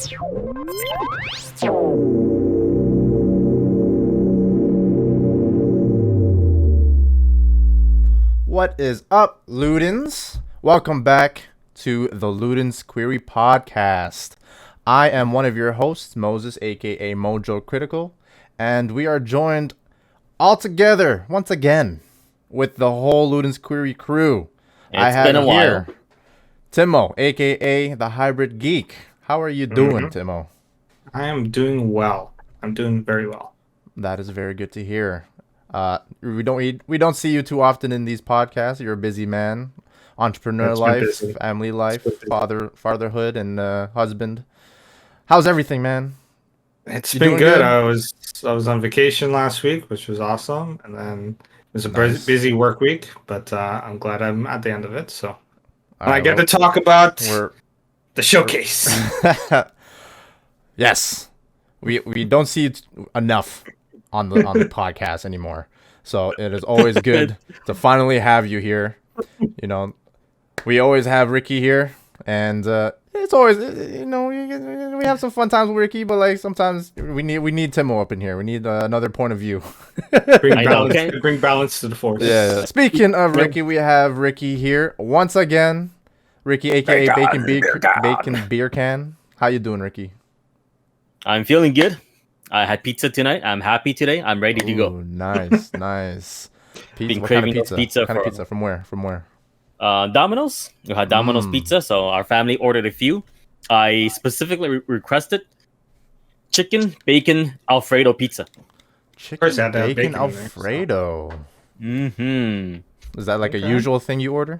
What is up, Ludens? Welcome back to the Ludens Query Podcast. I am one of your hosts, Moses, aka MojoCritical, and we are joined all together once again with the whole Ludens Query Crew. It's been a while. Timo, aka TheHybridGeek. How are you doing, Timo? I am doing well. I'm doing very well. That is very good to hear. We don't see you too often in these podcasts. You're a busy man, entrepreneur life, family life, fatherhood, and husband. How's everything, man? It's been good. I was on vacation last week, which was awesome, and then it was a busy work week. But I'm glad I'm at the end of it. So I get to talk about the showcase. Yes, we don't see it enough on the podcast anymore, so it is always good to finally have you here. You know, we always have Ricky here, and it's always, you know, we have some fun times with Ricky, but like sometimes we need Timo up in here. We need another point of view. Bring balance to the force. Yeah. Speaking of Ricky, we have Ricky here once again. Ricky, aka BaconBeercan. How you doing, Ricky? I'm feeling good. I had pizza tonight. I'm happy today. I'm ready to go. Nice, nice. Been craving pizza. What kind of pizza? From where? Domino's. We had Domino's pizza, so our family ordered a few. I specifically requested chicken bacon Alfredo pizza. Chicken bacon Alfredo. Mm-hmm. Is that like a usual thing you order?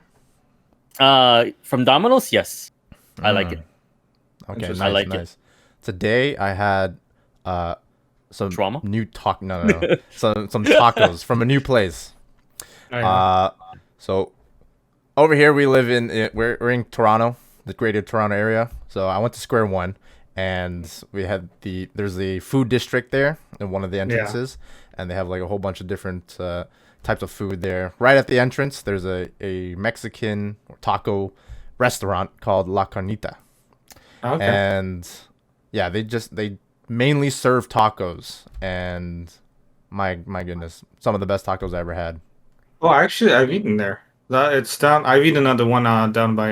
From Domino's, yes. I like it. Okay, nice, I like nice. Today I had some Trauma? new no. some tacos from a new place. So over here we live we're in Toronto, the Greater Toronto area. So I went to Square One, and we had there's a food district there in one of the entrances, and they have like a whole bunch of different types of food there. Right at the entrance, there's a Mexican or taco restaurant called La Carnita. Okay. And yeah, they mainly serve tacos, and my goodness, some of the best tacos I ever had. Oh, actually, I've eaten there. It's down. I've eaten another one down by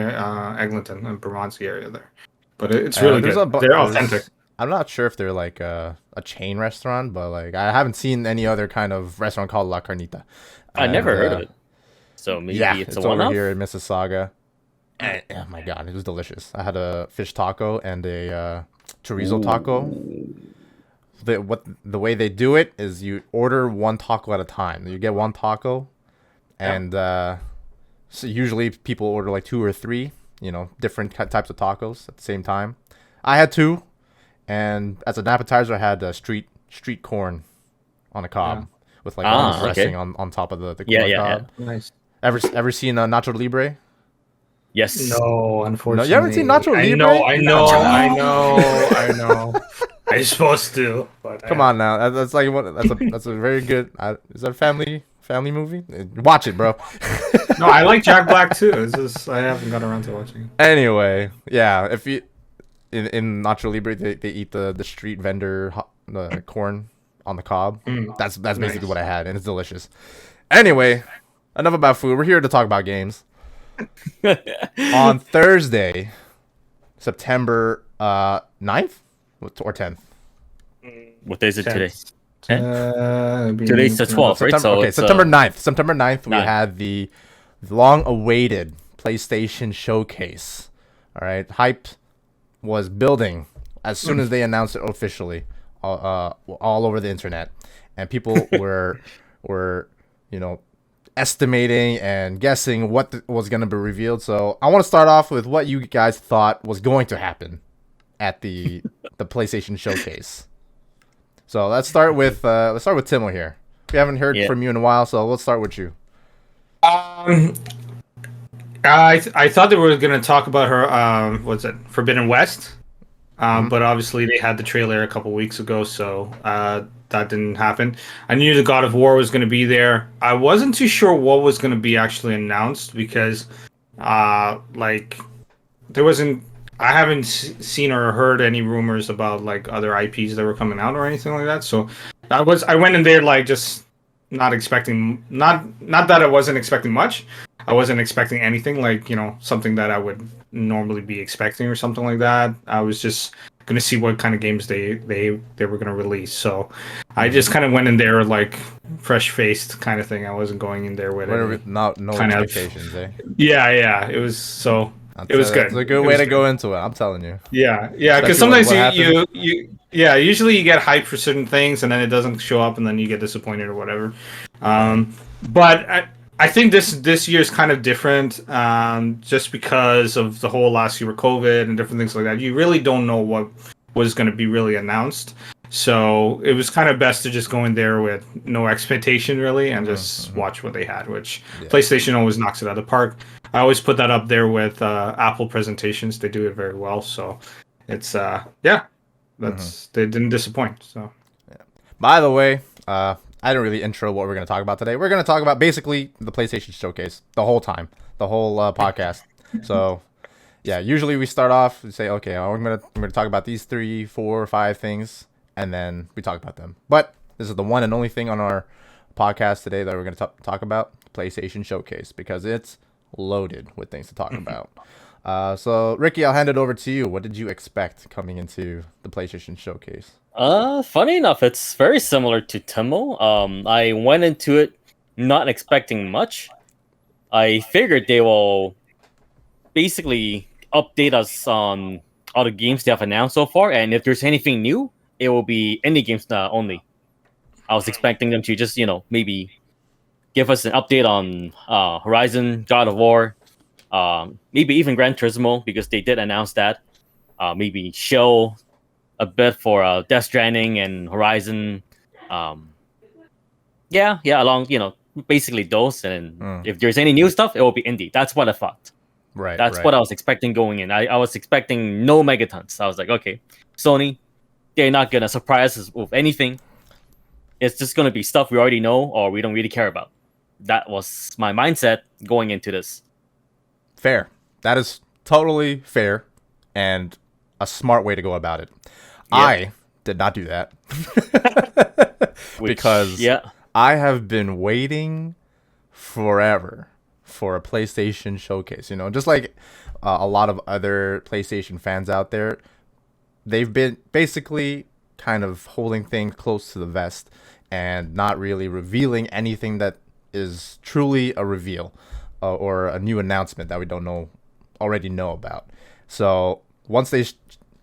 Eglinton and Bermondsey area there, but it's really good. They're authentic. I'm not sure if they're like a chain restaurant, but like I haven't seen any other kind of restaurant called La Carnita. I never heard of it. So maybe it's a one-off? Over here in Mississauga. And, oh my god, it was delicious. I had a fish taco and a chorizo taco. The way they do it is you order one taco at a time. You get one taco, and so usually people order like 2 or 3, you know, different types of tacos at the same time. I had 2, and as an appetizer, I had street corn on a cob with like onion dressing on top of the corn cob. Yeah. Nice. Ever seen Nacho Libre? Yes. No, unfortunately. No, you haven't seen Nacho Libre? I know. I'm supposed to, but come on now. That's like that's a very good. Is that a family movie? Watch it, bro. No, I like Jack Black too. It's just I haven't got around to watching it. Anyway, yeah. If you in Nacho Libre, they eat the street vendor the corn on the cob. That's basically what I had, and it's delicious. Anyway, enough about food. We're here to talk about games. On Thursday, September 9th or 10th. What day is it today? Today's the 12th, right? So September 9th. September 9th, we had the long-awaited PlayStation Showcase. All right, hype was building as soon as they announced it officially, all over the internet, and people were estimating and guessing what was going to be revealed. So I want to start off with what you guys thought was going to happen at the PlayStation Showcase. So let's start with Timo here. We haven't heard from you in a while, so let's start with you. I thought they were going to talk about her what's it, Forbidden West, but obviously they had the trailer a couple weeks ago, so that didn't happen. I knew the God of War was going to be there. I wasn't too sure what was going to be actually announced because, there wasn't I haven't seen or heard any rumors about like other IPs that were coming out or anything like that. So I went in there like just not expecting, not that I wasn't expecting much. I wasn't expecting anything like, something that I would normally be expecting or something like that. I was just gonna see what kind of games they were gonna release. So I just kind of went in there like fresh faced kind of thing. I wasn't going in there with no kind expectations, eh? Yeah. It was so. It was good. It's a good way to go into it. I'm telling you. Yeah. Because sometimes usually you get hyped for certain things and then it doesn't show up and then you get disappointed or whatever. But I think this year is kind of different, just because of the whole last year with COVID and different things like that. You really don't know what was going to be really announced. So it was kind of best to just go in there with no expectation really and just watch what they had, which PlayStation always knocks it out of the park. I always put that up there with Apple presentations. They do it very well. So it's they didn't disappoint. So by the way, I didn't really intro what we're going to talk about today. We're going to talk about basically the PlayStation Showcase the whole time, the whole podcast. So yeah, usually we start off and say, okay, I'm going to talk about these 3, 4, 5 things, and then we talk about them. But this is the one and only thing on our podcast today that we're going to talk about, PlayStation Showcase, because it's loaded with things to talk about. So Ricky, I'll hand it over to you. What did you expect coming into the PlayStation Showcase? Funny enough, it's very similar to Timo. I went into it not expecting much. I figured they will basically update us on all the games they have announced so far, and if there's anything new, it will be indie games only. I was expecting them to just, maybe give us an update on Horizon, God of War, maybe even Gran Turismo, because they did announce that. Maybe show a bit for Death Stranding and Horizon. Along, basically those. And if there's any new stuff, it will be indie. That's what I thought. Right. That's what I was expecting going in. I was expecting no megatons. I was like, okay, Sony, they're not going to surprise us with anything. It's just going to be stuff we already know or we don't really care about. That was my mindset going into this. Fair. That is totally fair and a smart way to go about it. Yep. I did not do that. Because I have been waiting forever for a PlayStation Showcase. Just like a lot of other PlayStation fans out there, they've been basically kind of holding things close to the vest and not really revealing anything that is truly a reveal or a new announcement that we don't already know about. So once they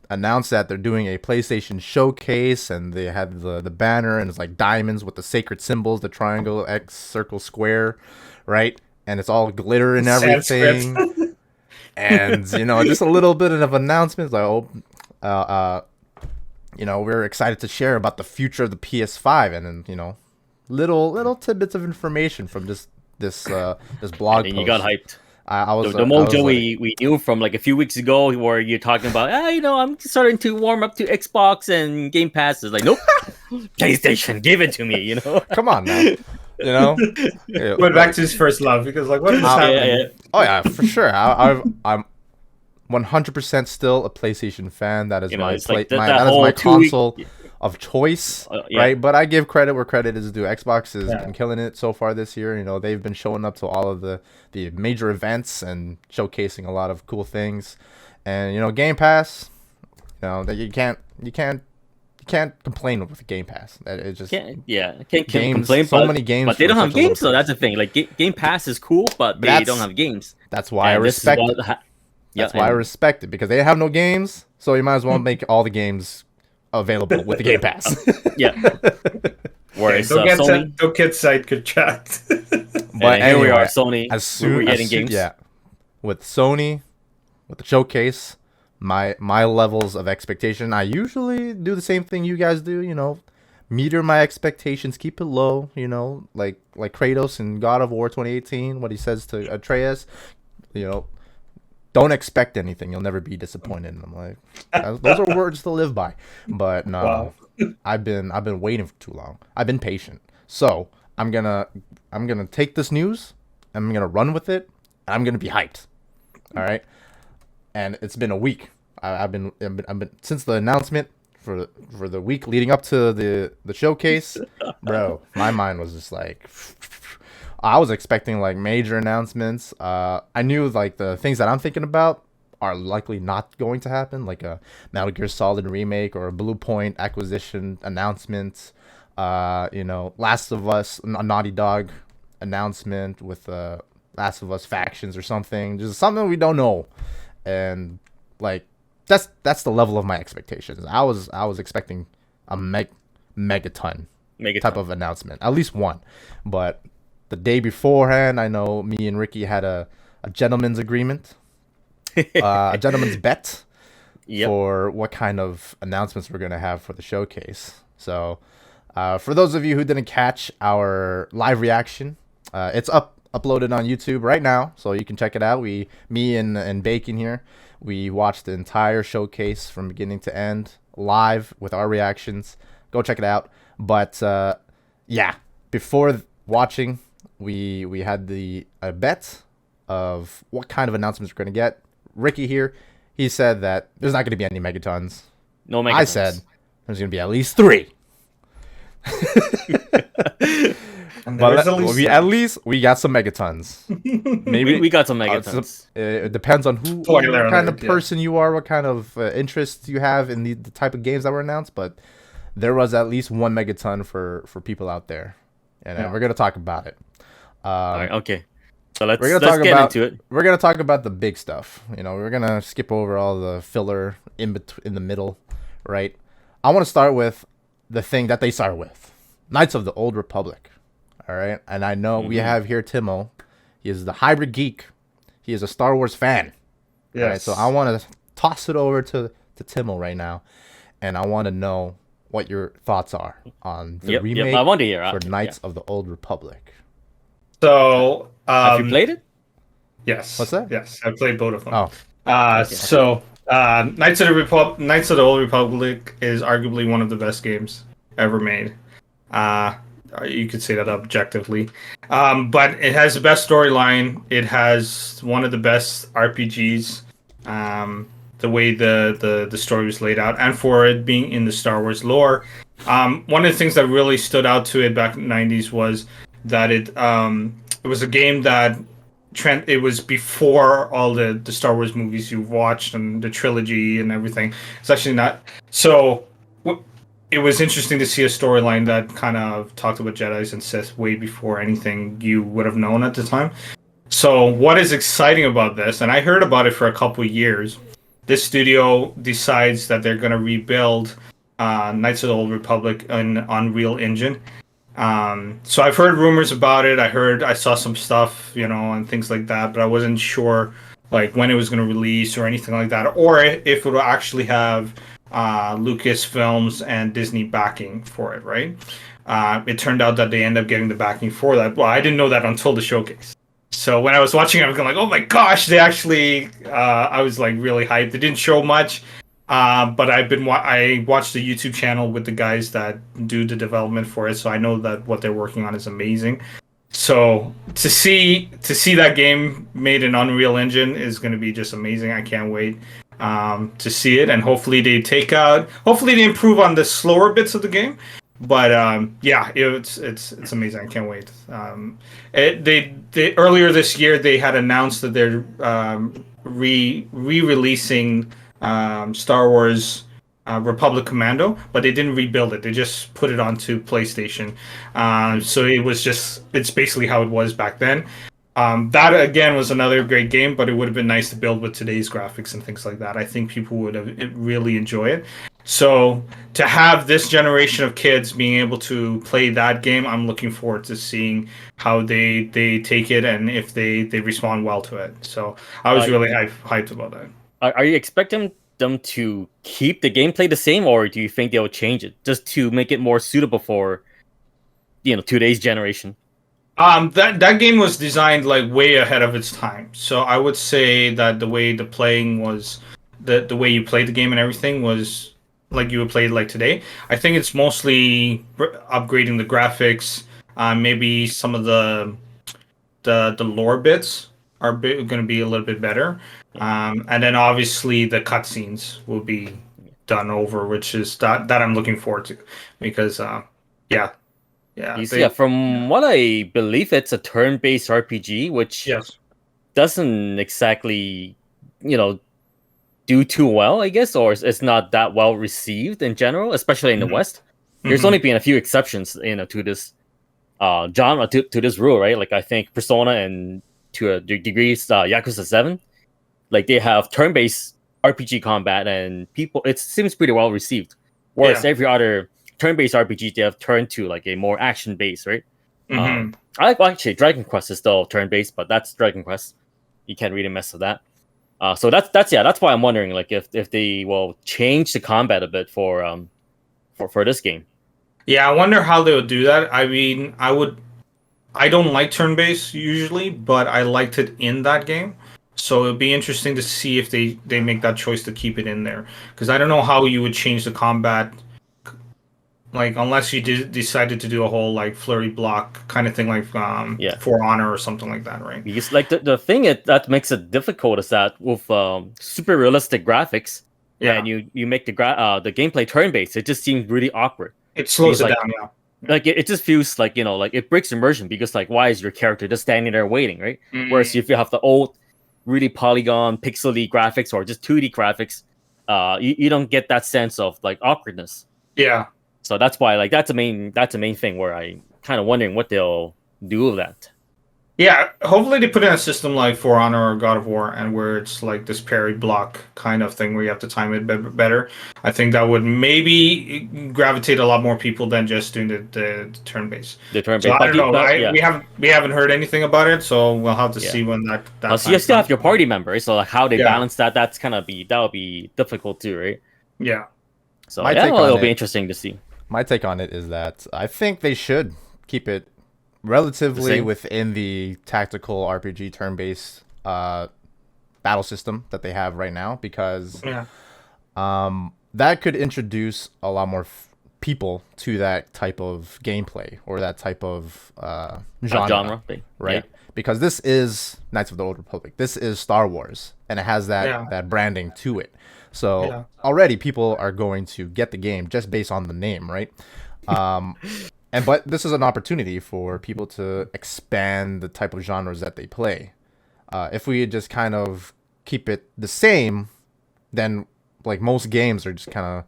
announced that they're doing a PlayStation Showcase and they had the banner and it's like diamonds with the sacred symbols, the triangle, X, circle, square, right? And it's all glitter and everything. And, just a little bit of announcements like, we're excited to share about the future of the PS5 and then, little tidbits of information from this blog post. And you got hyped. I was the mojo we knew from like a few weeks ago where you're talking about, I'm starting to warm up to Xbox and Game Pass. Is like, nope, PlayStation, give it to me, Come on now, Went back to his first love because like, what is happening? Oh yeah, for sure. I'm 100% still a PlayStation fan. That is my console of choice, right? But I give credit where credit is due. Xbox has been killing it so far this year. They've been showing up to all of the major events and showcasing a lot of cool things. And Game Pass, that you can't complain with Game Pass. That it just can't games, complain. So many games, but they don't have games, so that's the thing. Like Game Pass is cool, but they don't have games. That's why I respect it. That's why I respect it, because they have no games, so you might as well make all the games available with the Game Pass. Whereas don't get side contract. But anyway, here we are, Sony. As soon as getting games, with Sony, with the showcase, my levels of expectation, I usually do the same thing you guys do. Meter my expectations, keep it low. Like Kratos in God of War 2018, what he says to Atreus, don't expect anything. You'll never be disappointed. And I'm like, those are words to live by. But no, wow. I've been waiting for too long. I've been patient. So I'm gonna take this news. I'm gonna run with it. And I'm gonna be hyped. All right. And it's been a week I've been since the announcement for the week leading up to the showcase, bro. My mind was just like, I was expecting like major announcements. I knew like the things that I'm thinking about are likely not going to happen, like a Metal Gear Solid remake or a Blue Point acquisition announcement. Last of Us, a Naughty Dog announcement with Last of Us factions or something. Just something we don't know, and like that's the level of my expectations. I was expecting a megaton type of announcement, at least one. But the day beforehand, I know me and Ricky had a gentleman's agreement, a gentleman's bet for what kind of announcements we're gonna have for the showcase. So, for those of you who didn't catch our live reaction, it's uploaded on YouTube right now, so you can check it out. Me and Bacon here, we watched the entire showcase from beginning to end live with our reactions. Go check it out. But before watching, we had a bet of what kind of announcements we're gonna get. Ricky here, he said that there's not gonna be any megatons. No megatons. I said there's gonna be at least 3. But at least we got some megatons. Maybe we got some megatons. It depends on what kind of person you are, what kind of interests you have in the type of games that were announced. But there was at least 1 megaton for people out there, and we're gonna talk about it. All right, okay. So let's get into it. We're gonna talk about the big stuff. We're gonna skip over all the filler in the middle, right? I want to start with the thing that they start with, Knights of the Old Republic. All right, and I know we have here Timo. He is the hybrid geek. He is a Star Wars fan. Yes. All right, so I want to toss it over to Timo right now, and I want to know what your thoughts are on the remake I want to hear for Knights of the Old Republic. So, have you played it? Yes. What's that? Yes, I played both of them. Oh. So, Knights of the Old Republic is arguably one of the best games ever made. You could say that objectively. But it has the best storyline. It has one of the best RPGs. The way the story was laid out, and for it being in the Star Wars lore. One of the things that really stood out to it back in the 90s was that it was a game that it was before all the Star Wars movies you've watched and the trilogy and everything. It's actually not. So it was interesting to see a storyline that kind of talked about Jedis and Sith way before anything you would have known at the time. So what is exciting about this, and I heard about it for a couple of years, this studio decides that they're going to rebuild Knights of the Old Republic in Unreal Engine. So I've heard rumors about it. I saw some stuff, and things like that, but I wasn't sure like when it was going to release or anything like that, or if it will actually have Lucasfilms and Disney backing for it, right? It turned out that they end up getting the backing for that. Well, I didn't know that until the showcase. So when I was watching, I was going like, oh my gosh, they actually, I was like really hyped. They didn't show much, but I watched the YouTube channel with the guys that do the development for it. So I know that what they're working on is amazing. So to see that game made in Unreal Engine is going to be just amazing. I can't wait to see it, and hopefully they improve on the slower bits of the game. But it's amazing. I can't wait. They earlier this year they had announced that they're re-releasing Star Wars Republic Commando, but they didn't rebuild it. They just put it onto PlayStation. So it's basically how it was back then. That again was another great game, but it would have been nice to build with today's graphics and things like that. I think people would have really enjoy it. So to have this generation of kids being able to play that game, I'm looking forward to seeing how they take it and if they respond well to it. So I was really hyped about that. Are you expecting them to keep the gameplay the same, or do you think they'll change it just to make it more suitable for today's generation? That game was designed like way ahead of its time. So I would say that the way the playing was, the way you played the game and everything was like you would play it like today. I think it's mostly upgrading the graphics, maybe some of the lore bits are going to be a little bit better, and then obviously the cutscenes will be done over, which is that I'm looking forward to, because From what I believe, it's a turn-based RPG, which yes. doesn't exactly, do too well, I guess, or it's not that well received in general, especially in the West. There's only been a few exceptions, to this genre, to this rule, right? Like I think Persona and to a degree, Yakuza 7, like they have turn-based RPG combat, and it seems pretty well received. Whereas every other turn-based RPG, they have turned to like a more action-based, right? Actually, Dragon Quest is still turn-based, but that's Dragon Quest. You can't really mess with that. So that's why I'm wondering, like, if they will change the combat a bit for this game. Yeah, I wonder how they would do that. I mean, I don't like turn-based usually, but I liked it in that game. So it'd be interesting to see if they make that choice to keep it in there, because I don't know how you would change the combat, like unless you decided to do a whole like flurry block kind of thing, like For Honor or something like that, right? Because like the thing that makes it difficult is that with super realistic graphics, and you make the gameplay turn-based, it just seems really awkward. It slows it like, down, Like it just feels like, like it breaks immersion, because like why is your character just standing there waiting, right? Whereas if you have the old, really polygon, pixely graphics or just 2D graphics, you don't get that sense of like awkwardness. Yeah. So that's why, like, that's a main thing where I kind of wondering what they'll do with that. Yeah, hopefully they put in a system like For Honor or God of War, and where it's like this parry block kind of thing where you have to time it better. I think that would maybe gravitate a lot more people than just doing the turn-based. The turn-based. So I don't know. We haven't heard anything about it, so we'll have to see when that. So you still have your party members, so like how they balance that, that'll be difficult too, right? Yeah. So it'll be interesting to see. My take on it is that I think they should keep it relatively within the tactical RPG turn-based battle system that they have right now, because that could introduce a lot more people to that type of gameplay or that type of genre, right? Yeah. Because this is Knights of the Old Republic. This is Star Wars, and it has that branding to it. So already people are going to get the game just based on the name, right? But this is an opportunity for people to expand the type of genres that they play. If we just kind of keep it the same, then like most games are just kind of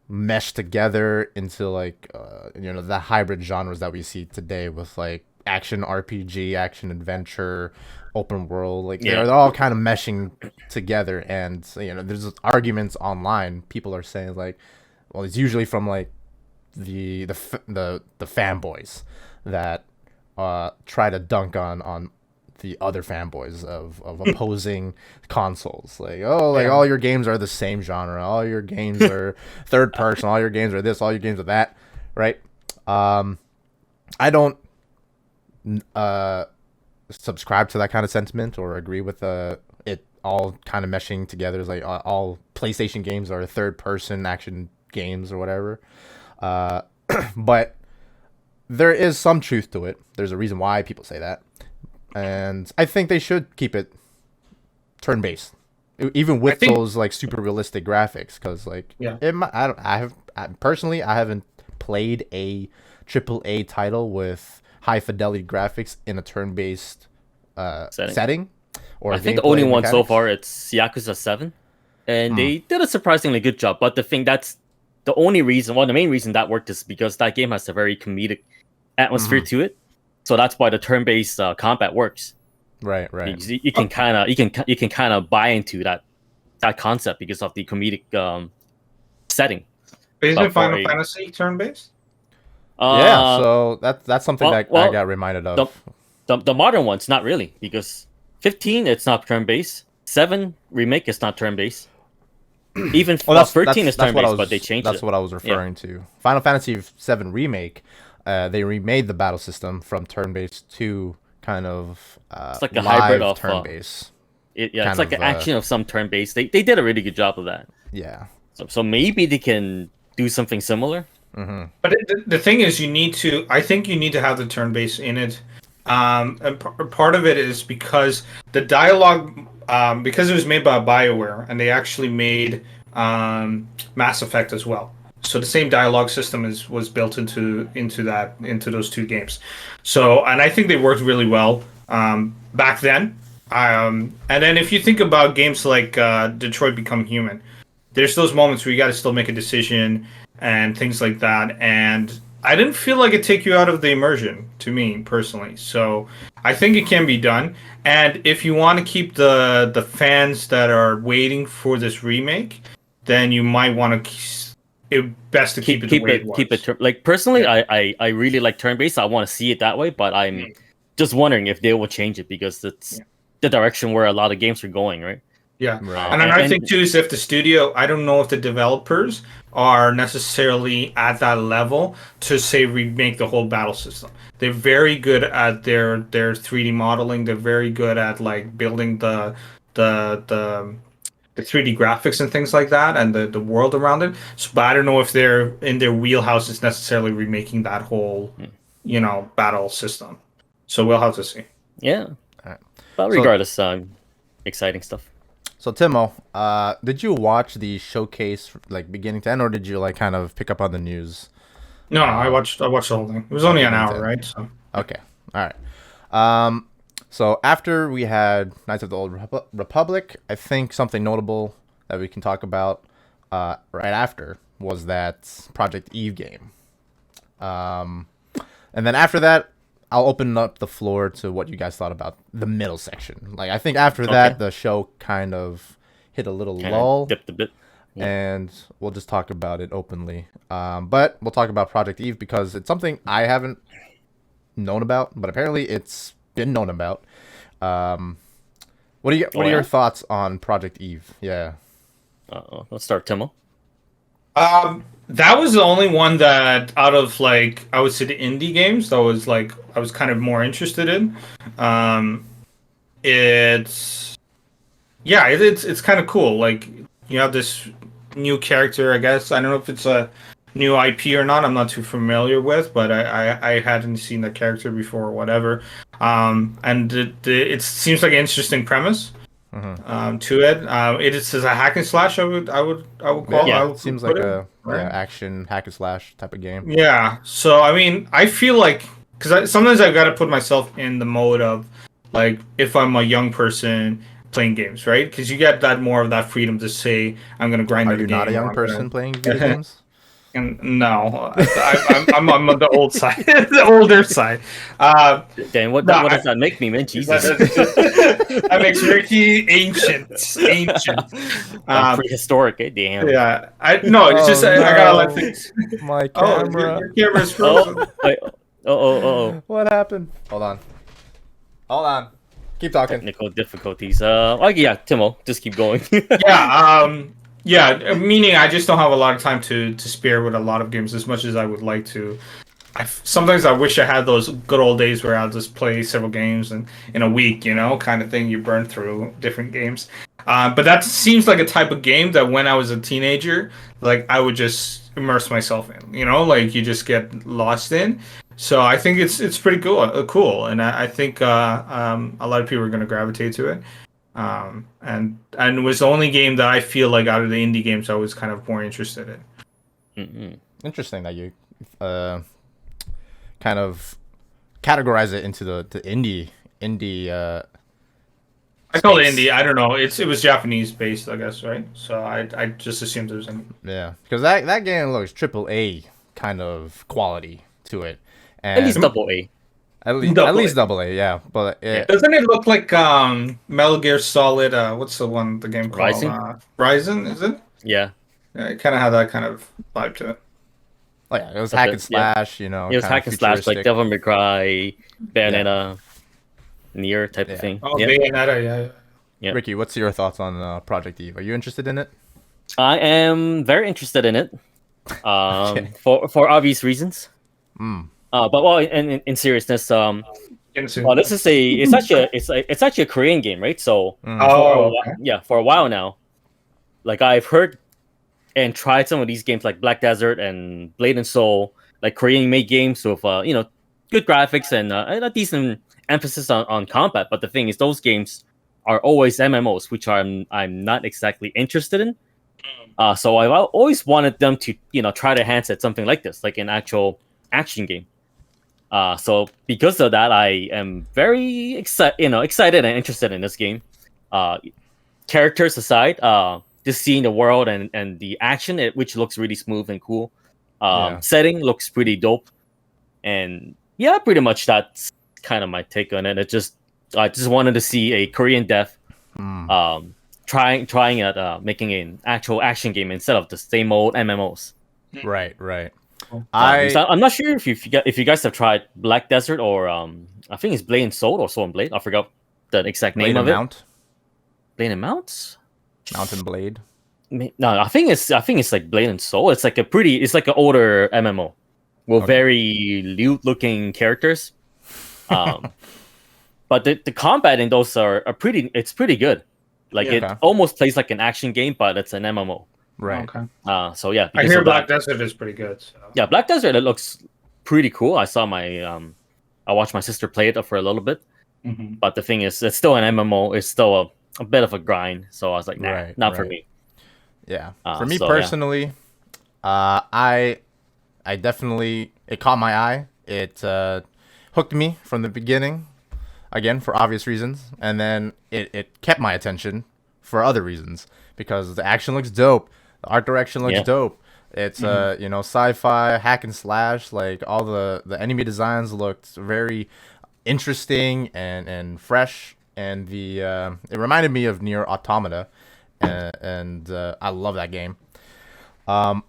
meshed together into like the hybrid genres that we see today with like action RPG, action adventure, open world. Like they're all kind of meshing together, and there's arguments online. People are saying like, well, it's usually from like the fanboys that try to dunk on the other fanboys of opposing consoles. Like, all your games are the same genre. All your games are third person. All your games are this. All your games are that. Right? I don't subscribe to that kind of sentiment or agree with it all kind of meshing together. It's like all PlayStation games are third person action games or whatever. But there is some truth to it. There's a reason why people say that, and I think they should keep it turn-based, even with those like super realistic graphics. Because like, I haven't played a AAA title with high fidelity graphics in a turn-based setting. Or I think the only one so far, it's Yakuza 7, and they did a surprisingly good job. But the main reason that worked is because that game has a very comedic atmosphere to it. So that's why the turn-based combat works. Right. You can kind of buy into that concept because of the comedic setting. Isn't it Final Fantasy turn-based? So that's something I got reminded of. The modern ones, not really, because 15 it's not turn-based. 7 remake is not turn-based. Even 13 is turn-based, but they changed it. That's what I was referring to. Final Fantasy 7 remake, they remade the battle system from turn-based to kind of it's like a hybrid of turn-based. It's like an action of some turn-based. They did a really good job of that. Yeah. So maybe they can do something similar. But the thing is, I think you need to have the turn-based in it And part of it is because the dialogue, because it was made by BioWare, and they actually made Mass Effect as well. So the same dialogue system was built into those two games. So, and I think they worked really well back then. And then if you think about games like Detroit Become Human, there's those moments where you got to still make a decision and things like that. And I didn't feel like it take you out of the immersion, to me personally. So I think it can be done. And if you want to keep the fans that are waiting for this remake, then you might want to. It best to keep it the way it was. Keep it like personally, yeah. I really like turn based. I want to see it that way, but I'm just wondering if they will change it because it's the direction where a lot of games are going, right? Yeah, right. And another thing too is if the studio, I don't know if the developers are necessarily at that level to say remake the whole battle system. They're very good at their 3D modeling. They're very good at like building the 3D graphics and things like that, and the world around it. So, but I don't know if they're in their wheelhouse is necessarily remaking that whole, battle system. So we'll have to see. Yeah, right. But regardless, exciting stuff. So Timo, did you watch the showcase like beginning to end, or did you like kind of pick up on the news? No, I watched the whole thing. It was only an hour, right? So okay, all right. So after we had Knights of the Old Republic, I think something notable that we can talk about right after was that Project Eve game. And then after that, I'll open up the floor to what you guys thought about the middle section. Like I think after that, the show kind of hit a little lull. Dipped a bit. Yeah. And we'll just talk about it openly. But we'll talk about Project Eve because it's something I haven't known about, but apparently it's been known about. What are your thoughts on Project Eve? Yeah. Let's start, Timo. That was the only one that out of like I would say the indie games that was like I was kind of more interested in. It's kind of cool. Like you have this new character, I guess. I don't know if it's a new IP or not. I'm not too familiar with, but I hadn't seen the character before or whatever. And it seems like an interesting premise to it. It is a hack and slash. I would call. Yeah, it seems like a action hack and slash type of game. Yeah. So I mean, I feel like because sometimes I've got to put myself in the mode of like if I'm a young person playing games, right? Because you get that more of that freedom to say I'm gonna grind. Are you not a young person playing video games? And no, I'm on the old side, the older side. Dan, what does that make me, man? Jesus, that makes Ricky ancient. Prehistoric, damn. Yeah, it's just I gotta let things. My camera. Your camera's frozen. Oh. What happened? Hold on. Keep talking. Technical difficulties. Yeah, Timo, just keep going. Yeah, meaning I just don't have a lot of time to spare with a lot of games as much as I would like to. Sometimes I wish I had those good old days where I'll just play several games in a week, kind of thing. You burn through different games. But that seems like a type of game that when I was a teenager, like I would just immerse myself in, like you just get lost in. So I think it's pretty cool. And I think a lot of people are going to gravitate to it. And it was the only game that I feel like out of the indie games I was kind of more interested in. Mm-hmm. Interesting that you kind of categorize it into the indie. I call it indie. I don't know. It was Japanese based, I guess, right? So I just assumed it was indie. Yeah, because that game looks AAA kind of quality to it, and at least double A. At least double A, yeah. But doesn't it look like Metal Gear Solid? What's the game called? Rising, is it? Yeah. It kind of had that kind of vibe to it. Oh yeah, it was hack and slash, It was hack and slash, like Devil May Cry, Bayonetta, Nier type of thing. Oh, Bayonetta, yeah. Ricky, what's your thoughts on Project Eve? Are you interested in it? I am very interested in it, for obvious reasons. But in seriousness, this is it's actually a Korean game, right? So for a while now, like I've heard and tried some of these games like Black Desert and Blade and Soul, like Korean made games with good graphics and a decent emphasis on combat. But the thing is, those games are always MMOs, which I'm not exactly interested in. So I've always wanted them to try to enhance it something like this, like an actual action game. So because of that, I am very excited and interested in this game. Characters aside, just seeing the world and the action, which looks really smooth and cool. Setting looks pretty dope, and yeah, pretty much that's kind of my take on it. I just wanted to see a Korean dev, trying at making an actual action game instead of the same old MMOs. Right. I'm not sure if you guys have tried Black Desert or I think it's Blade and Soul or Soul and Blade. I forgot the exact name of it. Blade and Mount? Mountain Blade. No, I think it's like Blade and Soul. It's like an older MMO with very lewd looking characters. But the combat in those are pretty good. Like it almost plays like an action game, but it's an MMO. Right. Okay. So yeah, I hear Black Desert is pretty good. So. Yeah, Black Desert, it looks pretty cool. I watched my sister play it for a little bit, but the thing is, it's still an MMO. It's still a bit of a grind. So I was like, nah, not for me. Yeah, for me personally, I definitely, it caught my eye. It hooked me from the beginning, again for obvious reasons, and then it kept my attention for other reasons because the action looks dope. The art direction looks dope. It's sci-fi hack and slash. Like all the enemy designs looked very interesting and fresh, and it reminded me of Nier Automata, and I love that game. But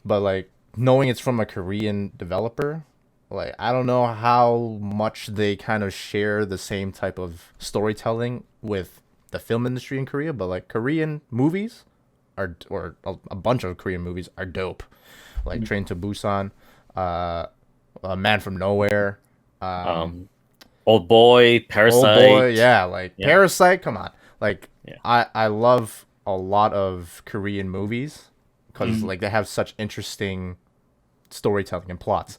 like knowing it's from a Korean developer, like I don't know how much they kind of share the same type of storytelling with the film industry in Korea, but like Korean movies or a bunch of Korean movies are dope, like Train to Busan, Man from Nowhere, Old Boy, Parasite. Parasite. Come on, like I love a lot of Korean movies because like they have such interesting storytelling and plots.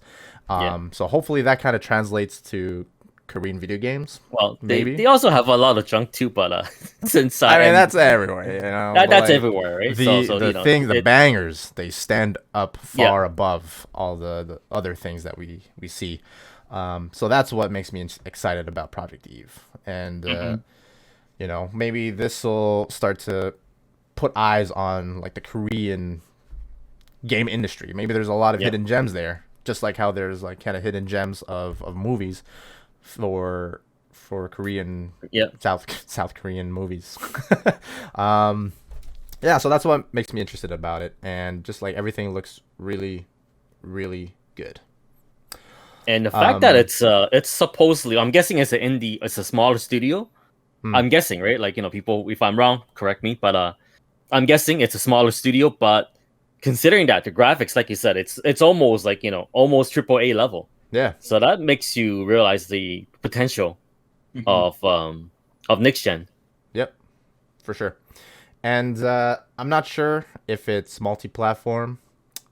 So hopefully that kind of translates to Korean video games. Well, they also have a lot of junk too, but since I mean that's everywhere, that's like, everywhere, right? The bangers, they stand up far above all the other things that we see. So that's what makes me excited about Project Eve, and maybe this will start to put eyes on like the Korean game industry. Maybe there's a lot of hidden gems there, just like how there's like kind of hidden gems of movies for Korean South Korean movies. So that's what makes me interested about it, and just like everything looks really, really good. And the fact that it's supposedly, I'm guessing it's it's a smaller studio. I'm guessing, right? Like people, if I'm wrong, correct me. But I'm guessing it's a smaller studio. But considering that the graphics, like you said, it's almost like almost AAA level. Yeah. So that makes you realize the potential of next gen. Yep, for sure. And I'm not sure if it's multi-platform.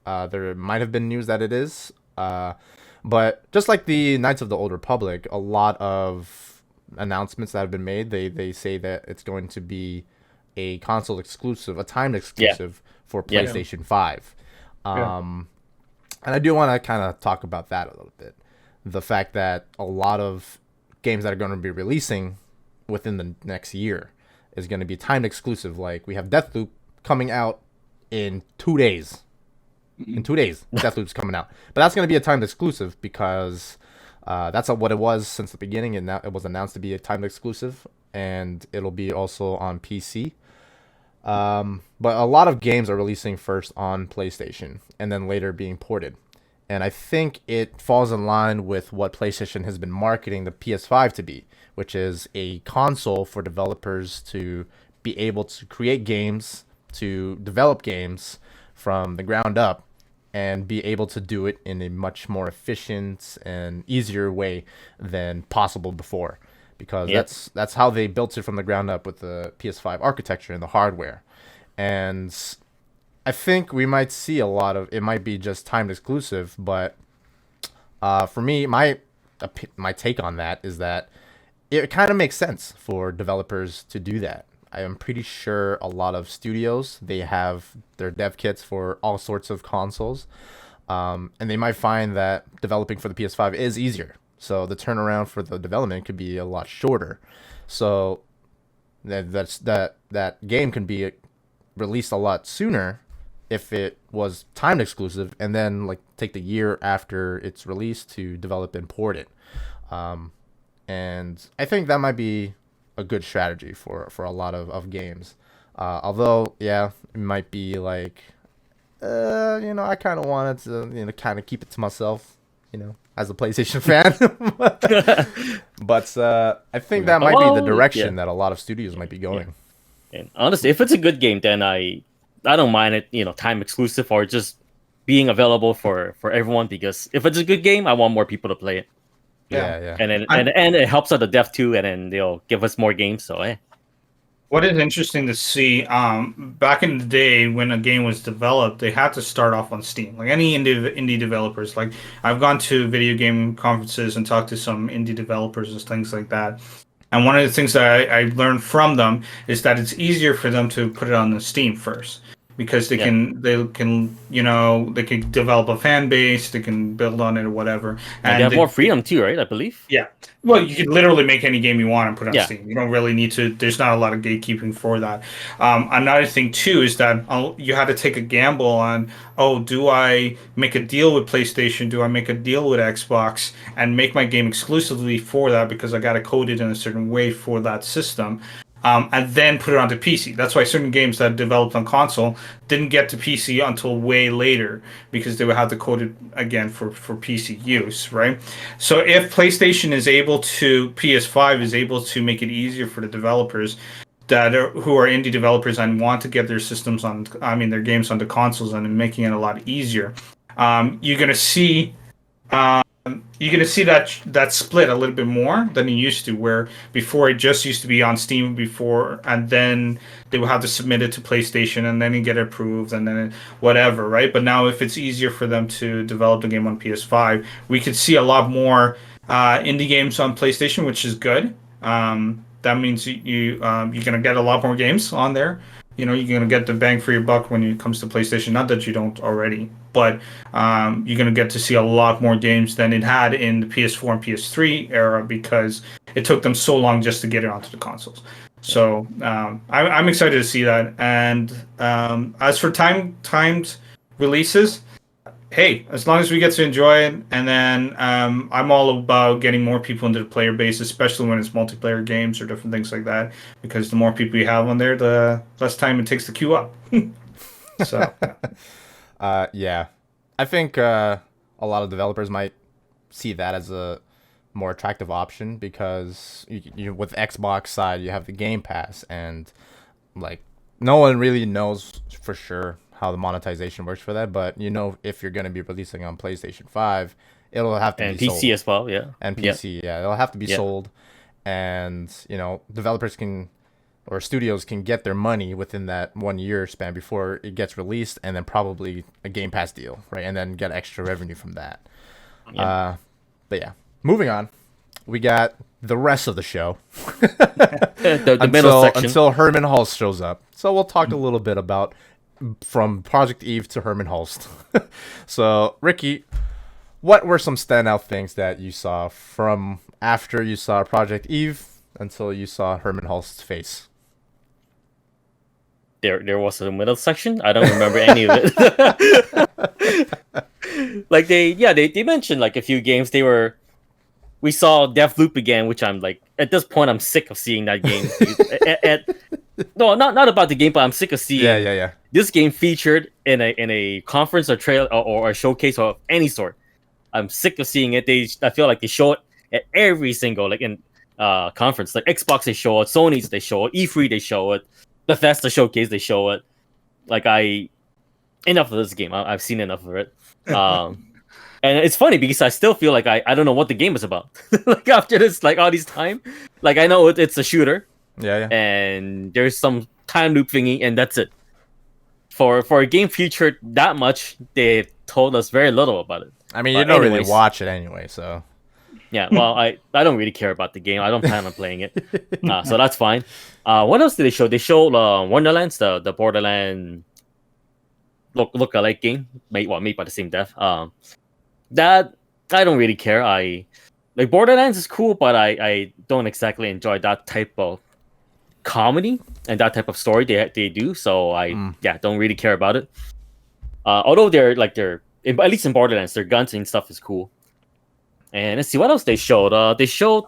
There might have been news that it is. But just like the Knights of the Old Republic, a lot of announcements that have been made, they say that it's going to be a console exclusive, a timed exclusive for PlayStation 5. And I do want to kind of talk about that a little bit. The fact that a lot of games that are going to be releasing within the next year is going to be timed exclusive. Like we have Deathloop coming out in 2 days. In 2 days, Deathloop's coming out. But that's going to be a timed exclusive because that's what it was since the beginning. And now it was announced to be a timed exclusive. And it'll be also on PC. But a lot of games are releasing first on PlayStation and then later being ported. And I think it falls in line with what PlayStation has been marketing the PS5 to be, which is a console for developers to be able to create games, to develop games from the ground up, and be able to do it in a much more efficient and easier way than possible before. Because that's how they built it from the ground up with the PS5 architecture and the hardware. And I think we might see a lot of it. Might be just timed exclusive, but for me, my my take on that is that it kind of makes sense for developers to do that. I am pretty sure a lot of studios, they have their dev kits for all sorts of consoles, and they might find that developing for the PS5 is easier. So the turnaround for the development could be a lot shorter. So that game can be released a lot sooner if it was timed exclusive, and then like take the year after it's released to develop and port it. And I think that might be a good strategy for a lot of games. Although, yeah, it might be like, I kind of wanted to, kind of keep it to myself, as a PlayStation fan. But I think that might be the direction that a lot of studios might be going. Yeah. And honestly, if it's a good game, then I don't mind it, time exclusive or just being available for everyone, because if it's a good game, I want more people to play it. Yeah. And then and it helps out the dev too, and then they'll give us more games. So What is interesting to see, back in the day when a game was developed, they had to start off on Steam. Like any indie developers, like I've gone to video game conferences and talked to some indie developers and things like that. And one of the things that I learned from them is that it's easier for them to put it on the Steam first, because they can develop a fan base, they can build on it or whatever, and they have more freedom too, right? I believe. Yeah. Well, you can literally make any game you want and put it on Steam. You don't really need to. There's not a lot of gatekeeping for that. Another thing too is that you had to take a gamble on, do I make a deal with PlayStation? Do I make a deal with Xbox and make my game exclusively for that because I got to code it in a certain way for that system? And then put it onto PC. That's why certain games that developed on console didn't get to PC until way later, because they would have to code it again for PC use, right? So if PlayStation PS5 is able to make it easier for the developers who are indie developers and want to get their their games onto consoles and making it a lot easier, you're gonna see. You're going to see that split a little bit more than it used to, where before it just used to be on Steam and then they would have to submit it to PlayStation and then it get approved and then whatever, right? But now if it's easier for them to develop the game on PS5, we could see a lot more indie games on PlayStation, which is good. That means you're going to get a lot more games on there. You're going to get the bang for your buck when it comes to PlayStation. Not that you don't already, but you're going to get to see a lot more games than it had in the PS4 and PS3 era, because it took them so long just to get it onto the consoles. So I'm excited to see that. And as for timed releases, hey, as long as we get to enjoy it, and then I'm all about getting more people into the player base, especially when it's multiplayer games or different things like that, because the more people you have on there, the less time it takes to queue up. So, yeah, I think a lot of developers might see that as a more attractive option, because with Xbox side, you have the Game Pass, and like no one really knows for sure how the monetization works for that, but if you're going to be releasing on PlayStation 5, it'll have to be sold. And PC as well, yeah. And PC, yeah, it'll have to be sold, and developers or studios can get their money within that 1 year span before it gets released, and then probably a Game Pass deal, right, and then get extra revenue from that. But yeah, moving on, we got the rest of the show. the middle section until Herman Halst shows up. So we'll talk a little bit about from Project Eve to Herman Holst. So, Ricky, what were some standout things that you saw from after you saw Project Eve until you saw Herman Holst's face? There was a middle section. I don't remember any of it. Like they mentioned like a few games. We saw Deathloop again, which I'm like, at this point I'm sick of seeing that game. No, not about the game, but I'm sick of seeing this game featured in a conference or trail or a showcase of any sort. I'm sick of seeing it. I feel like they show it at every single conference. Like Xbox they show it, Sony's they show it, E3 they show it, Bethesda showcase they show it. Like enough of this game. I've seen enough of it. And it's funny because I still feel like I don't know what the game is about. Like after this, like all this time, like I know it's a shooter. Yeah. And there's some time loop thingy, and that's it. For a game featured that much, they told us very little about it. I mean, you don't really watch it anyway, so. Yeah, well, I don't really care about the game. I don't plan on playing it, so that's fine. What else did they show? They showed Wonderlands, the Borderland look-alike game made by the same dev. That I don't really care. I like Borderlands is cool, but I don't exactly enjoy that type of comedy and that type of story they do. So I don't really care about it. Although they're at least in Borderlands, their guns and stuff is cool. And let's see what else they showed. They showed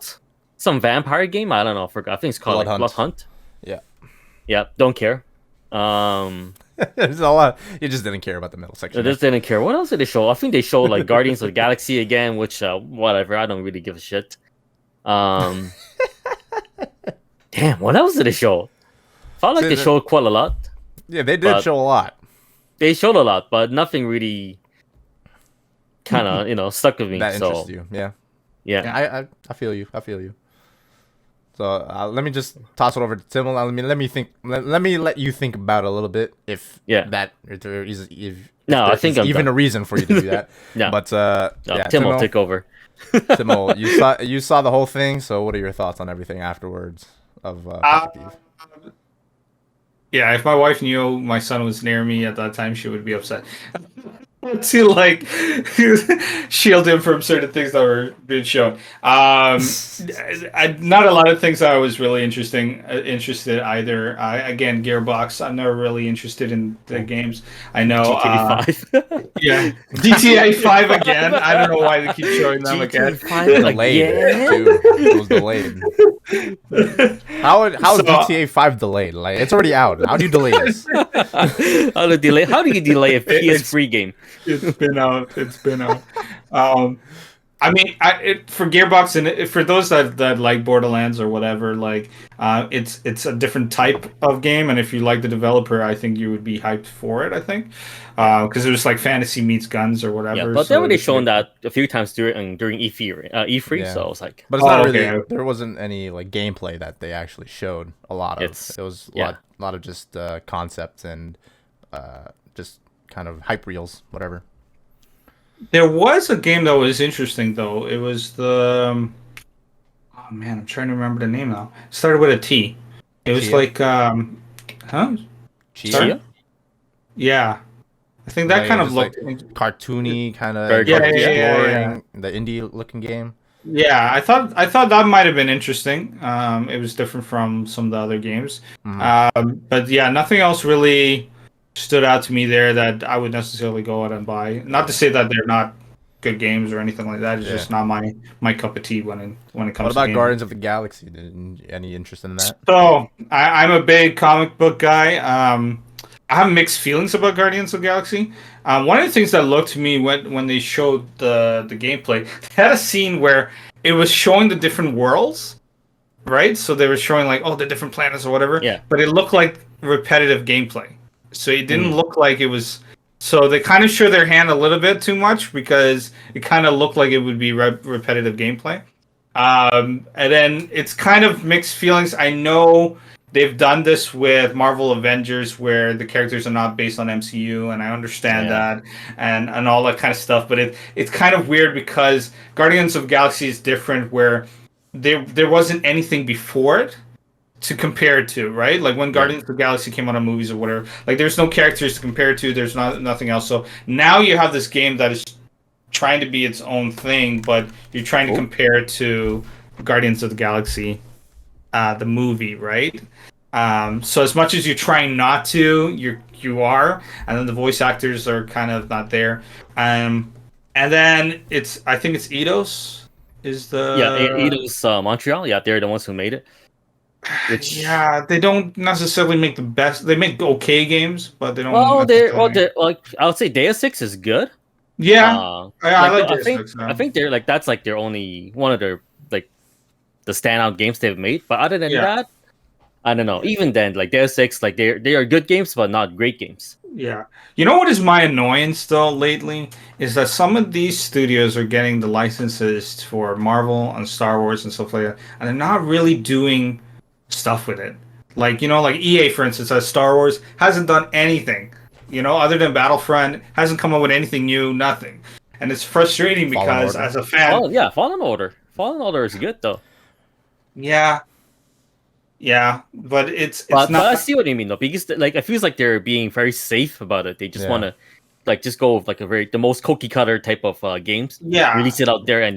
some vampire game. I don't know. I forgot. I think it's called Blood Hunt. Yeah. Don't care. There's a lot. You just didn't care about the middle section. I just didn't care. What else did they show? I think they showed like Guardians of the Galaxy again, which whatever. I don't really give a shit. Damn. What else did they show? Felt like they showed quite a lot. Yeah, they did show a lot. They showed a lot, but nothing really kind of stuck with me. That interests you, yeah. I feel you. So let me just toss it over to Tim. Let me think. Let me let you think about it a little bit. If there is even a reason for you to do that. No, but Tim will take over. Timo, you saw the whole thing. So what are your thoughts on everything afterwards of Yeah, if my wife knew my son was near me at that time, she would be upset. To like shield him from certain things that were being shown. Not a lot of things that I was really interested either. Again, Gearbox. I'm never really interested in the games. I know. GTA 5. Yeah, GTA 5 again. I don't know why they keep showing them again. Delayed. It was delayed. How is GTA 5 delayed? Like it's already out. How do you delay this? How do you delay a PS3 game? It's been out. I mean, for Gearbox and for those that like Borderlands or whatever, like it's a different type of game, and if you like the developer, I think you would be hyped for it. I think because it was like fantasy meets guns or whatever. Yeah, but they already shown that a few times during E3, yeah. So I was like, but it's not really. There wasn't any like gameplay that they actually showed. A lot of it was a lot of just concepts and just kind of hype reels, whatever. There was a game that was interesting though. It was the oh man, I'm trying to remember the name now. It started with a T. It was Chia? like Chia? Yeah. I think that kind of looked like cartoony, kind of exploring the indie looking game. Yeah, I thought that might have been interesting. It was different from some of the other games. But yeah, nothing else really stood out to me there that I would necessarily go out and buy. Not to say that they're not good games or anything like that. It's just not my cup of tea when it comes to What about gaming. Guardians of the Galaxy? Any interest in that? So I'm a big comic book guy. I have mixed feelings about Guardians of the Galaxy. One of the things that looked to me when they showed the gameplay, they had a scene where it was showing the different worlds, right? So they were showing like the different planets or whatever. Yeah. But it looked like repetitive gameplay. So it didn't look like it was. So they kind of showed their hand a little bit too much because it kind of looked like it would be repetitive gameplay. And then it's kind of mixed feelings. I know they've done this with Marvel Avengers where the characters are not based on MCU, and I understand that and all that kind of stuff. But it's kind of weird because Guardians of the Galaxy is different where there wasn't anything before it to compare it to, right? Like when Guardians of the Galaxy came out on movies or whatever, like there's no characters to compare it to, there's nothing else. So now you have this game that is trying to be its own thing, but you're trying to compare it to Guardians of the Galaxy, the movie, right? So as much as you're trying not to, you are, and then the voice actors are kind of not there. And then I think it's Eidos is the Eidos Montreal. Yeah, they're the ones who made it. They don't necessarily make the best. They make okay games, but they don't. They're like I would say Deus Ex is good. Yeah, I like Deus Ex. I think they're like that's like their only one of their like the standout games they've made. But other than that, I don't know. Even then, like Deus Ex, like they are good games, but not great games. Yeah, you know what is my annoyance though lately is that some of these studios are getting the licenses for Marvel and Star Wars and stuff like that, and they're not really doing stuff with it. Like EA, for instance, as Star Wars hasn't done anything, other than Battlefront, hasn't come up with anything new, nothing. And it's frustrating because as a fan, Fallen Order Fallen Order is good though. Yeah, but it's But not. I see what you mean though, because like it feels like they're being very safe about it. They just want to like just go with like the most cookie cutter type of games. Yeah, release it out there, and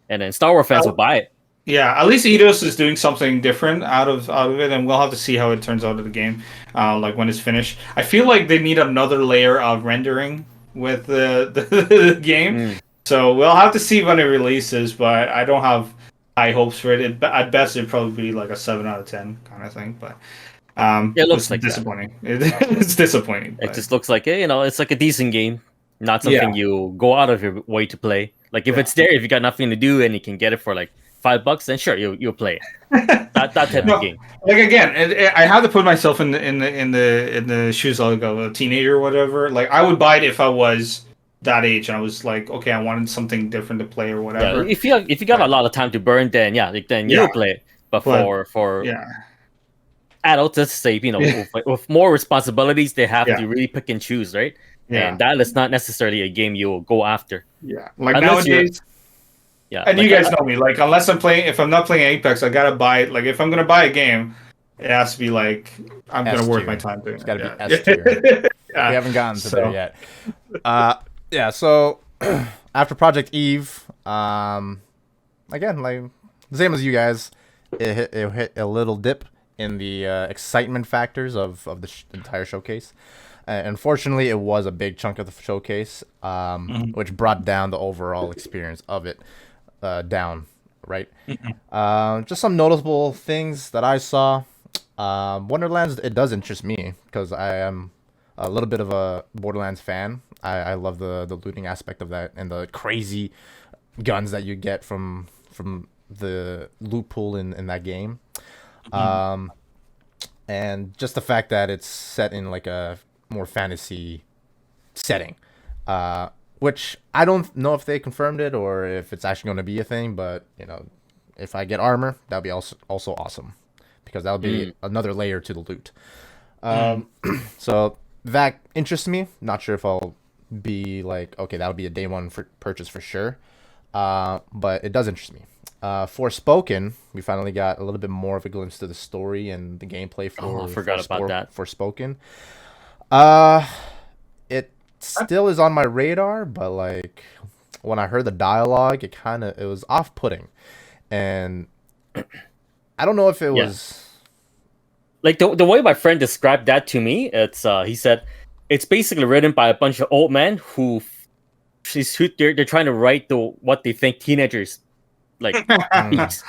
then Star Wars fans will buy it. Yeah, at least Eidos is doing something different out of it, and we'll have to see how it turns out in the game, like when it's finished. I feel like they need another layer of rendering with the game, so we'll have to see when it releases. But I don't have high hopes for it. At best, it'd probably be like a 7 out of 10 kind of thing. But it looks like disappointing. It's disappointing. It just looks like it's like a decent game, not something you go out of your way to play. Like if it's there, if you got nothing to do and you can get it for like $5, then sure you'll play it. that type of game. Like again, I have to put myself in the shoes of a teenager or whatever. Like I would buy it if I was that age and I was like, okay, I wanted something different to play or whatever. Yeah, if you got a lot of time to burn, then you'll play it. But for adults, let's say with more responsibilities, they have to really pick and choose, right? Yeah. And that is not necessarily a game you'll go after. Yeah, like nowadays. Yeah, and you guys know me. Like, if I'm not playing Apex, I gotta buy it. Like, if I'm gonna buy a game, it has to be like I'm gonna worth my time doing. It's gotta be S tier. We haven't gotten to there yet. So after Project Eve, again, like the same as you guys, it hit a little dip in the excitement factors of the entire showcase. Unfortunately, it was a big chunk of the showcase, which brought down the overall experience of it down, right? Just some noticeable things that I saw. Wonderlands, it does interest me because I am a little bit of a Borderlands fan. I love the looting aspect of that and the crazy guns that you get from the loot pool in that game. And just the fact that it's set in like a more fantasy setting, which I don't know if they confirmed it or if it's actually going to be a thing, but if I get armor, that'd be also awesome because that'll be another layer to the loot. So that interests me. Not sure if I'll be like, okay, that'll be a day one purchase for sure, but it does interest me. Forspoken, we finally got a little bit more of a glimpse to the story and the gameplay for. I forgot about that. Forspoken. It still is on my radar, but like when I heard the dialogue, it was off-putting, and I don't know if it was like the way my friend described that to me. It's he said it's basically written by a bunch of old men who they're trying to write what they think teenagers like speaks.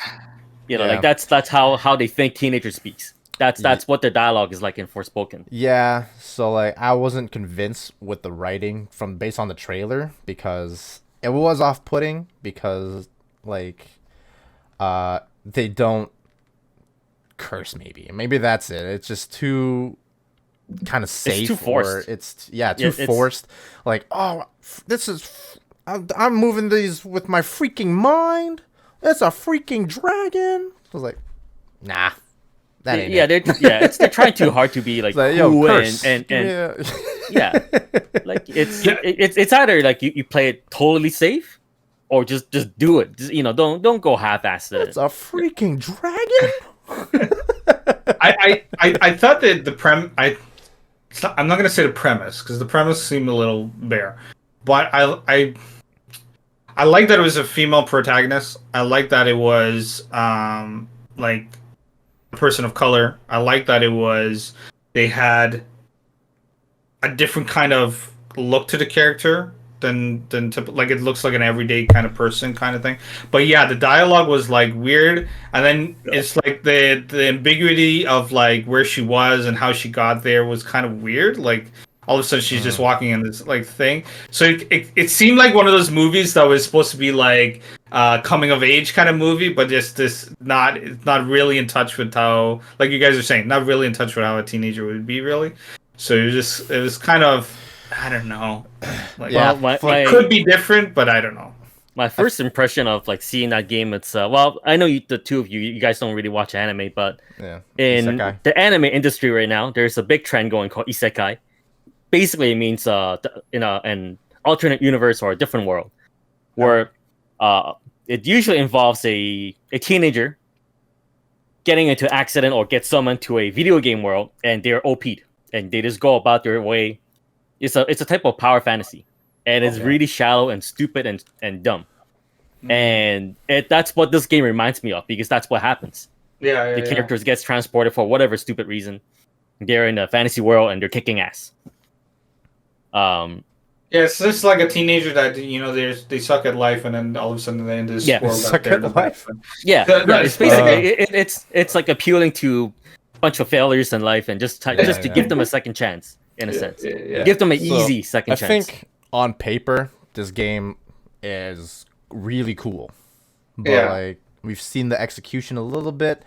Like that's how they think teenagers speaks. That's what the dialogue is like in Forspoken. Yeah, so like I wasn't convinced with the writing based on the trailer because it was off-putting because like they don't curse maybe that's it. It's just too kind of safe. It's too forced. Too forced. Like, oh, I'm moving these with my freaking mind. It's a freaking dragon. I was like, nah. They're trying too hard to be like cool curse. and like it's either like you play it totally safe or just do it. Don't go half-assed. It's a freaking dragon. I thought that I'm not gonna say the premise because the premise seemed a little bare, but I like that it was a female protagonist. I like that it was like a person of color. I like that they had a different kind of look to the character than like it looks like an everyday kind of person kind of thing. But yeah, the dialogue was like weird, and then it's like the ambiguity of like where she was and how she got there was kind of weird. Like all of a sudden she's just walking in this like thing. So it seemed like one of those movies that was supposed to be like coming of age kind of movie, but just not really in touch with how, like you guys are saying, not really in touch with how a teenager would be really. So it was kind of, I don't know. Like, it could be different, but I don't know. My first impression of like seeing that game, it's I know the two of you guys don't really watch anime, but in Isekai. The anime industry right now, there's a big trend going called Isekai. Basically, it means in an alternate universe or a different world, where it usually involves a teenager getting into an accident or get summoned to a video game world, and they're OP'd, and they just go about their way. It's a type of power fantasy, and it's really shallow and stupid and dumb. And that's what this game reminds me of, because that's what happens. The characters gets transported for whatever stupid reason. They're in a fantasy world and they're kicking ass. It's just like a teenager that they suck at life, and then all of a sudden they end this world suck at life. It's basically it's like appealing to a bunch of failures in life, and just to give them a second chance, in a sense. Give them an easy second chance. I think on paper this game is really cool, but like we've seen the execution a little bit.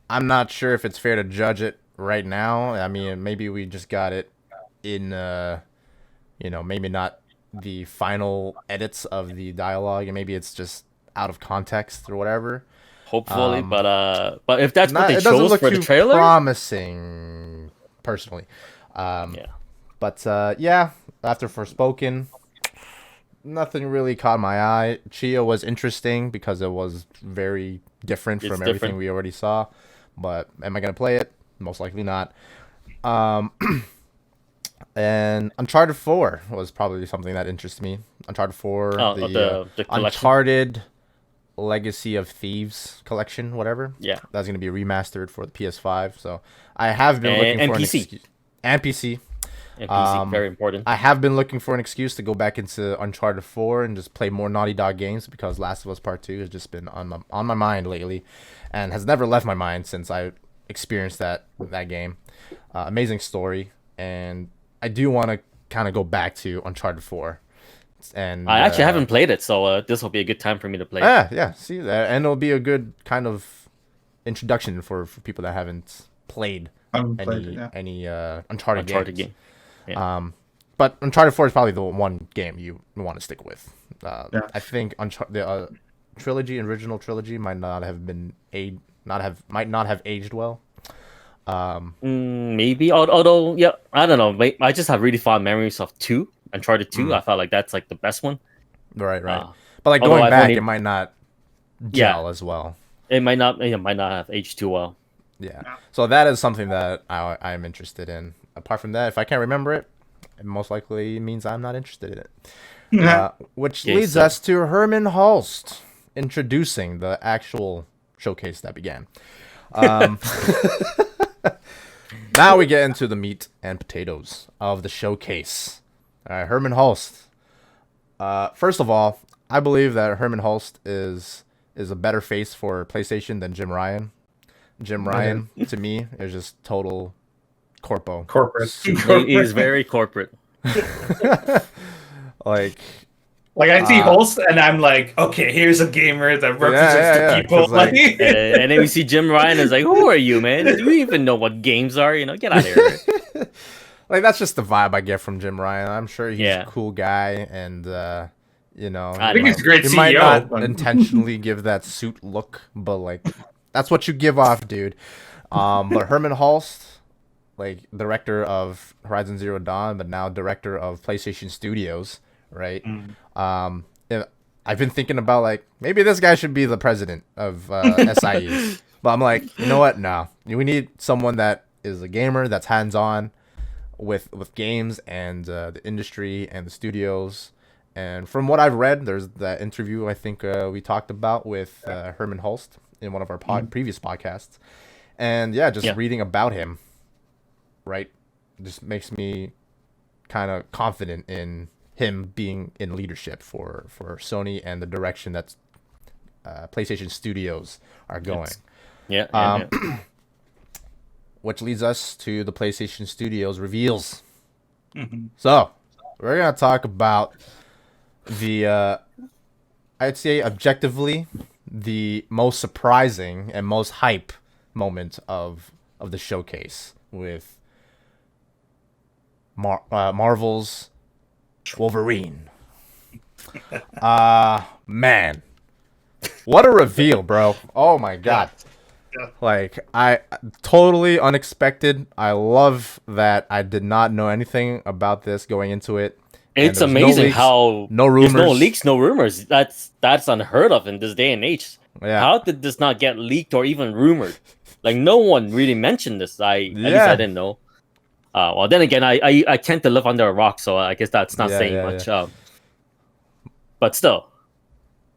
I'm not sure if it's fair to judge it right now. I mean, maybe we just got it in maybe not the final edits of the dialogue, and maybe it's just out of context or whatever. Hopefully, but if that's what they it doesn't chose look for too the trailer, promising, personally. But after Forspoken, nothing really caught my eye. Chia was interesting because it was very different from everything we already saw. But am I gonna play it? Most likely not. And Uncharted 4 was probably something that interests me. Uncharted 4, the Uncharted Legacy of Thieves collection, whatever. Yeah, that's gonna be remastered for the PS5. So I have been looking for PC. And PC. And PC, very important. I have been looking for an excuse to go back into Uncharted 4 and just play more Naughty Dog games, because Last of Us Part 2 has just been on my mind lately, and has never left my mind since I experienced that game. Amazing story, and I do want to kind of go back to Uncharted 4. And I actually haven't played it, so this will be a good time for me to play it. Yeah, see that, and it'll be a good kind of introduction for people that haven't played any Uncharted games. Game. Yeah. But Uncharted 4 is probably the one game you want to stick with. I think the original trilogy might not have aged well. Maybe, although I don't know. I just have really fond memories of Uncharted 2. I felt like that's like the best one. Right. But like going back, it might not gel as well. It might not have aged too well. Yeah. So that is something that I'm interested in. Apart from that, if I can't remember it, it most likely means I'm not interested in it. Which leads us to Herman Holst introducing the actual showcase that began. Now we get into the meat and potatoes of the showcase. Herman Holst. First of all, I believe that Herman Holst is a better face for PlayStation than Jim Ryan. Jim Ryan, to me, is just total corporate. He's very corporate. like I see Holst and I'm like, okay, here's a gamer that represents the people. And then we see Jim Ryan is like, who are you, man? Do you even know what games are? Get out of here. Like, that's just the vibe I get from Jim Ryan. I'm sure he's a cool guy, and I think he's a great CEO. He might not intentionally give that suit look, but like that's what you give off, dude. But Herman Holst, like director of Horizon Zero Dawn, but now director of PlayStation Studios, right? I've been thinking about like maybe this guy should be the president of SIE, but I'm like, you know what? No, we need someone that is a gamer, that's hands-on with games and the industry and the studios. And from what I've read, there's that interview I think we talked about with Herman Holst in one of our previous podcasts, and reading about him, right, just makes me kind of confident in him being in leadership for Sony and the direction that PlayStation Studios are going. Which leads us to the PlayStation Studios reveals. So we're gonna talk about the I'd say objectively the most surprising and most hype moment of the showcase with Marvel's Wolverine. Man, what a reveal, bro. Oh my god. Like, I totally unexpected. I love that I did not know anything about this going into it. It's amazing how no rumors, there's no leaks, no rumors. That's unheard of in this day and age. Yeah. How did this not get leaked or even rumored? Like no one really mentioned this. At least I didn't know. Well, then again, I tend to live under a rock, so I guess that's not saying much. But still,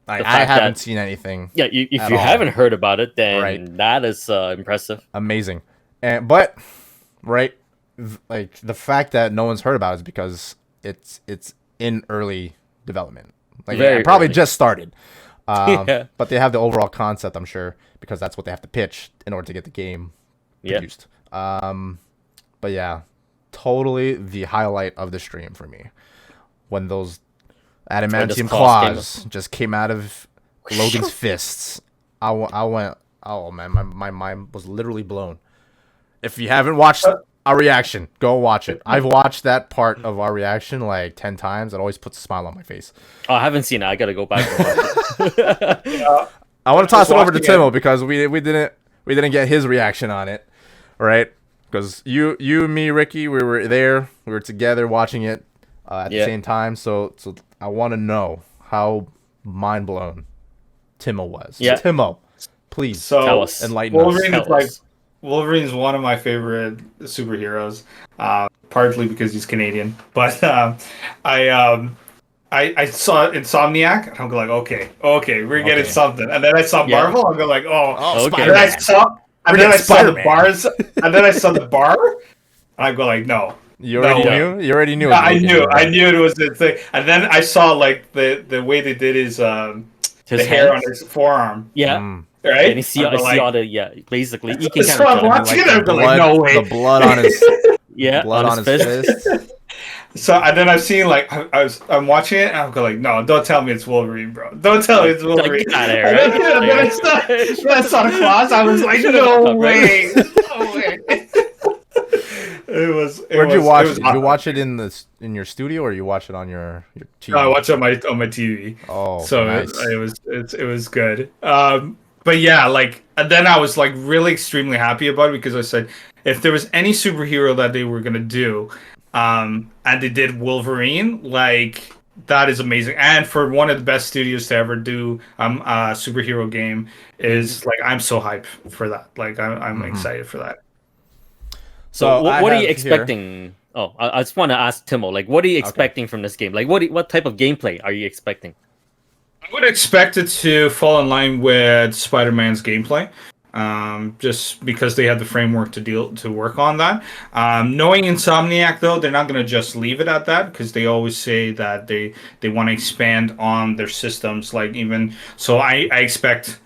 I haven't seen anything. Yeah, if you haven't heard about it, then that is impressive. Amazing, but like the fact that no one's heard about it is because it's in early development. Like it probably just started. But they have the overall concept, I'm sure, because that's what they have to pitch in order to get the game produced. But yeah, totally the highlight of the stream for me when those adamantium claws just came out of Logan's fists. I went, oh man, my mind was literally blown. If you haven't watched our reaction, go watch it. I've watched that part of our reaction like 10 times. It always puts a smile on my face. Oh, I haven't seen it. I gotta go back and watch it. I want to toss it over to Timo because we didn't get his reaction on it, right? Because you, me, Ricky, we were there. We were together watching it at the same time. So I want to know how mind blown Timo was. Yeah. Timo, please tell us. Enlighten us. Wolverine's one of my favorite superheroes, partly because he's Canadian. But I saw Insomniac, and I'm like, okay, we're getting something. And then I saw Marvel, I'm going like, okay. And then I saw the bars, and then I saw the bar, and I go like, no. You already knew? You already knew. Yeah, I knew it was the thing. And then I saw like the way they did his the hair on his forearm. Yeah. Right? And you see all the basically you can so I'm watching it, I'm like, no way. The blood on his blood on his fist. So and then I've seen like I'm watching it and I'm going like, no, don't tell me it's Wolverine, bro. Don't tell me it's Wolverine. Get and then I saw the claws. I was like, no way. No way. Where'd you watch it? Did you watch it in your studio or you watch it on your TV? No, I watched it on my TV. Oh, so nice. it was good. But yeah, like, and then I was like really extremely happy about it because I said if there was any superhero that they were gonna do, and they did Wolverine, like that is amazing. And for one of the best studios to ever do a superhero game is like I'm so hyped for that. Like I'm excited for that. So what are you expecting? Here. Oh, I just want to ask Timo, like, what are you expecting from this game? Like, what type of gameplay are you expecting? I would expect it to fall in line with Spider-Man's gameplay, just because they have the framework to work on that. Knowing Insomniac, though, they're not going to just leave it at that because they always say that they want to expand on their systems. Like even so, I expect.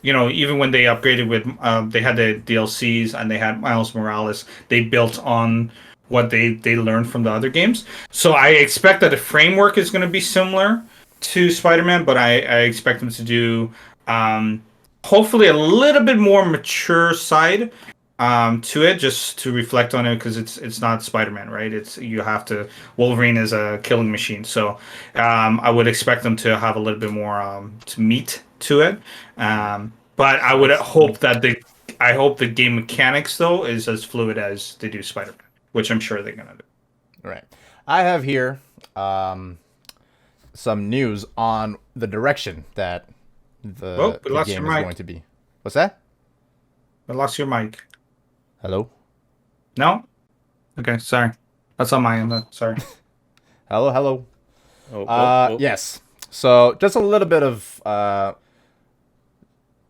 Even when they upgraded with, they had the DLCs and they had Miles Morales, they built on what they learned from the other games. So I expect that the framework is going to be similar to Spider-Man, but I expect them to do hopefully a little bit more mature side to it, just to reflect on it, because it's not Spider-Man, right? Wolverine is a killing machine. So I would expect them to have a little bit more to meat to it. But I would hope that the game mechanics though is as fluid as they do Spider-Man, which I'm sure they're gonna do. Right. I have here some news on the direction that the game is going to be. What's that? I lost your mic. Hello? No? Okay, sorry. That's on my end. Sorry. Hello. Yes. So just a little bit of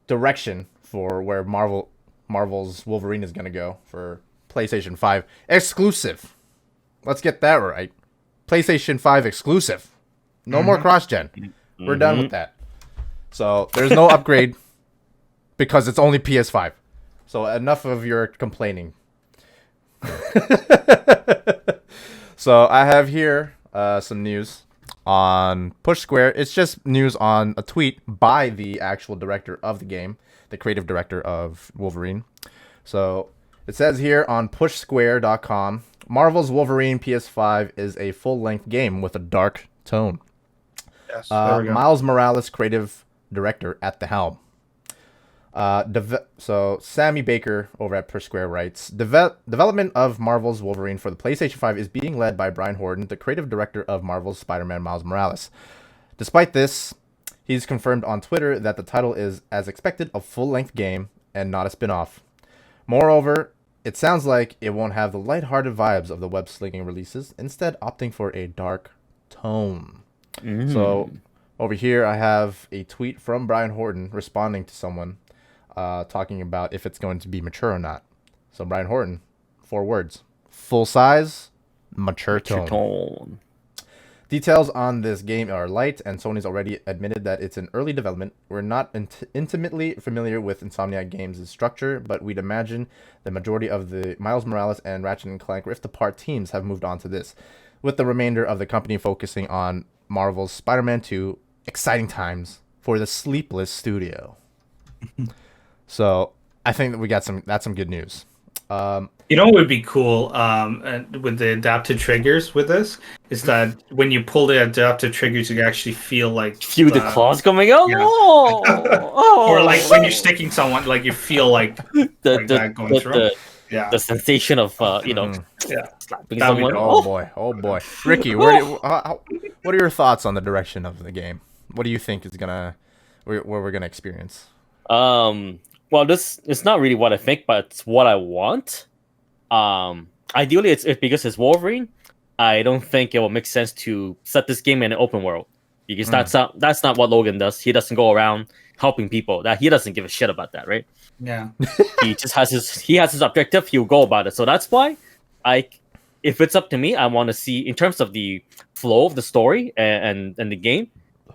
direction for where Marvel's Wolverine is going to go for PlayStation 5 exclusive. Let's get that right. PlayStation 5 exclusive. No more cross-gen. We're done with that. So there's no upgrade because it's only PS5. So enough of your complaining. So I have here some news on Push Square. It's just news on a tweet by the actual director of the game, the creative director of Wolverine. So it says here on pushsquare.com, Marvel's Wolverine PS5 is a full-length game with a dark tone. Yes, there we go. Miles Morales, creative director at the helm. So Sammy Baker over at Per Square writes, development of Marvel's Wolverine for the PlayStation 5 is being led by Brian Horton, the creative director of Marvel's Spider-Man Miles Morales. Despite this, he's confirmed on Twitter that the title is, as expected, a full-length game and not a spin-off. Moreover, it sounds like it won't have the lighthearted vibes of the web-slinging releases, instead opting for a dark tone. So over here, I have a tweet from Brian Horton responding to someone talking about if it's going to be mature or not. So Brian Horton, 4 words: full size, mature tone. Details on this game are light, and Sony's already admitted that it's in early development. We're not intimately familiar with Insomniac Games' structure, but we'd imagine the majority of the Miles Morales and Ratchet & Clank Rift Apart teams have moved on to this, with the remainder of the company focusing on Marvel's Spider-Man 2. Exciting times for the Sleepless Studio. So I think that that's some good news. You know what would be cool with the adaptive triggers with this is that when you pull the adaptive triggers, you can actually feel like the claws coming out. You know. Oh, or like when you're sticking someone, like you feel like that going through. The sensation of slapping someone. Oh boy, Ricky, what are your thoughts on the direction of the game? What do you think is where we're gonna experience? Well, it's not really what I think, but it's what I want. Ideally, it's because it's Wolverine. I don't think it will make sense to set this game in an open world because that's not what Logan does. He doesn't go around helping people. That he doesn't give a shit about that, right? Yeah. He just has his objective. He'll go about it. So that's why if it's up to me, I want to see in terms of the flow of the story and the game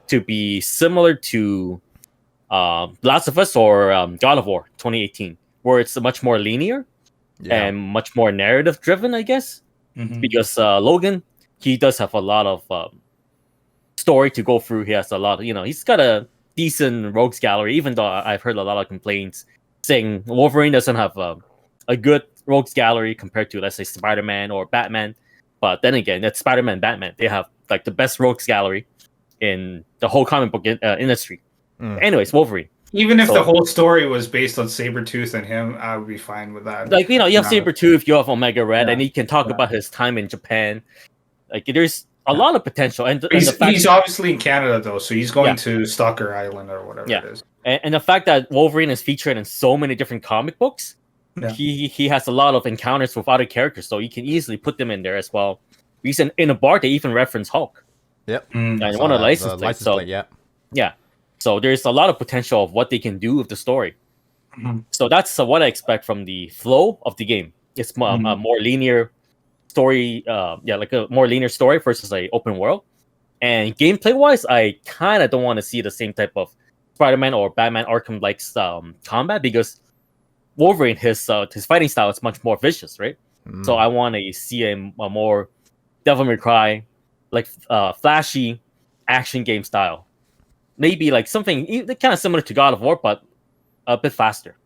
to be similar to Last of Us or God of War 2018, where it's much more linear and much more narrative driven, I guess. Because Logan, he does have a lot of story to go through. He has a lot of, he's got a decent rogues gallery, even though I've heard a lot of complaints saying Wolverine doesn't have a good rogues gallery compared to, let's say, Spider-Man or Batman. But then again, that's Spider-Man, Batman. They have like the best rogues gallery in the whole comic book industry. Anyways, Wolverine. Even if the whole story was based on Sabretooth and him, I would be fine with that. Like, you have Sabretooth, you have Omega Red, and he can talk about his time in Japan. Like, there's a lot of potential. And he's obviously in Canada, though, so he's going to Stalker Island or whatever it is. And the fact that Wolverine is featured in so many different comic books, he has a lot of encounters with other characters, so you can easily put them in there as well. Because in a bar, they even reference Hulk. Yep. And one of the license plates. Yeah. So there's a lot of potential of what they can do with the story. So that's what I expect from the flow of the game. It's a more linear story, like a more linear story versus a open world. And gameplay wise, I kind of don't want to see the same type of Spider-Man or Batman Arkham-like combat because Wolverine, his fighting style is much more vicious, right? So I want to see a more Devil May Cry, like flashy action game style. Maybe like something kind of similar to God of War, but a bit faster.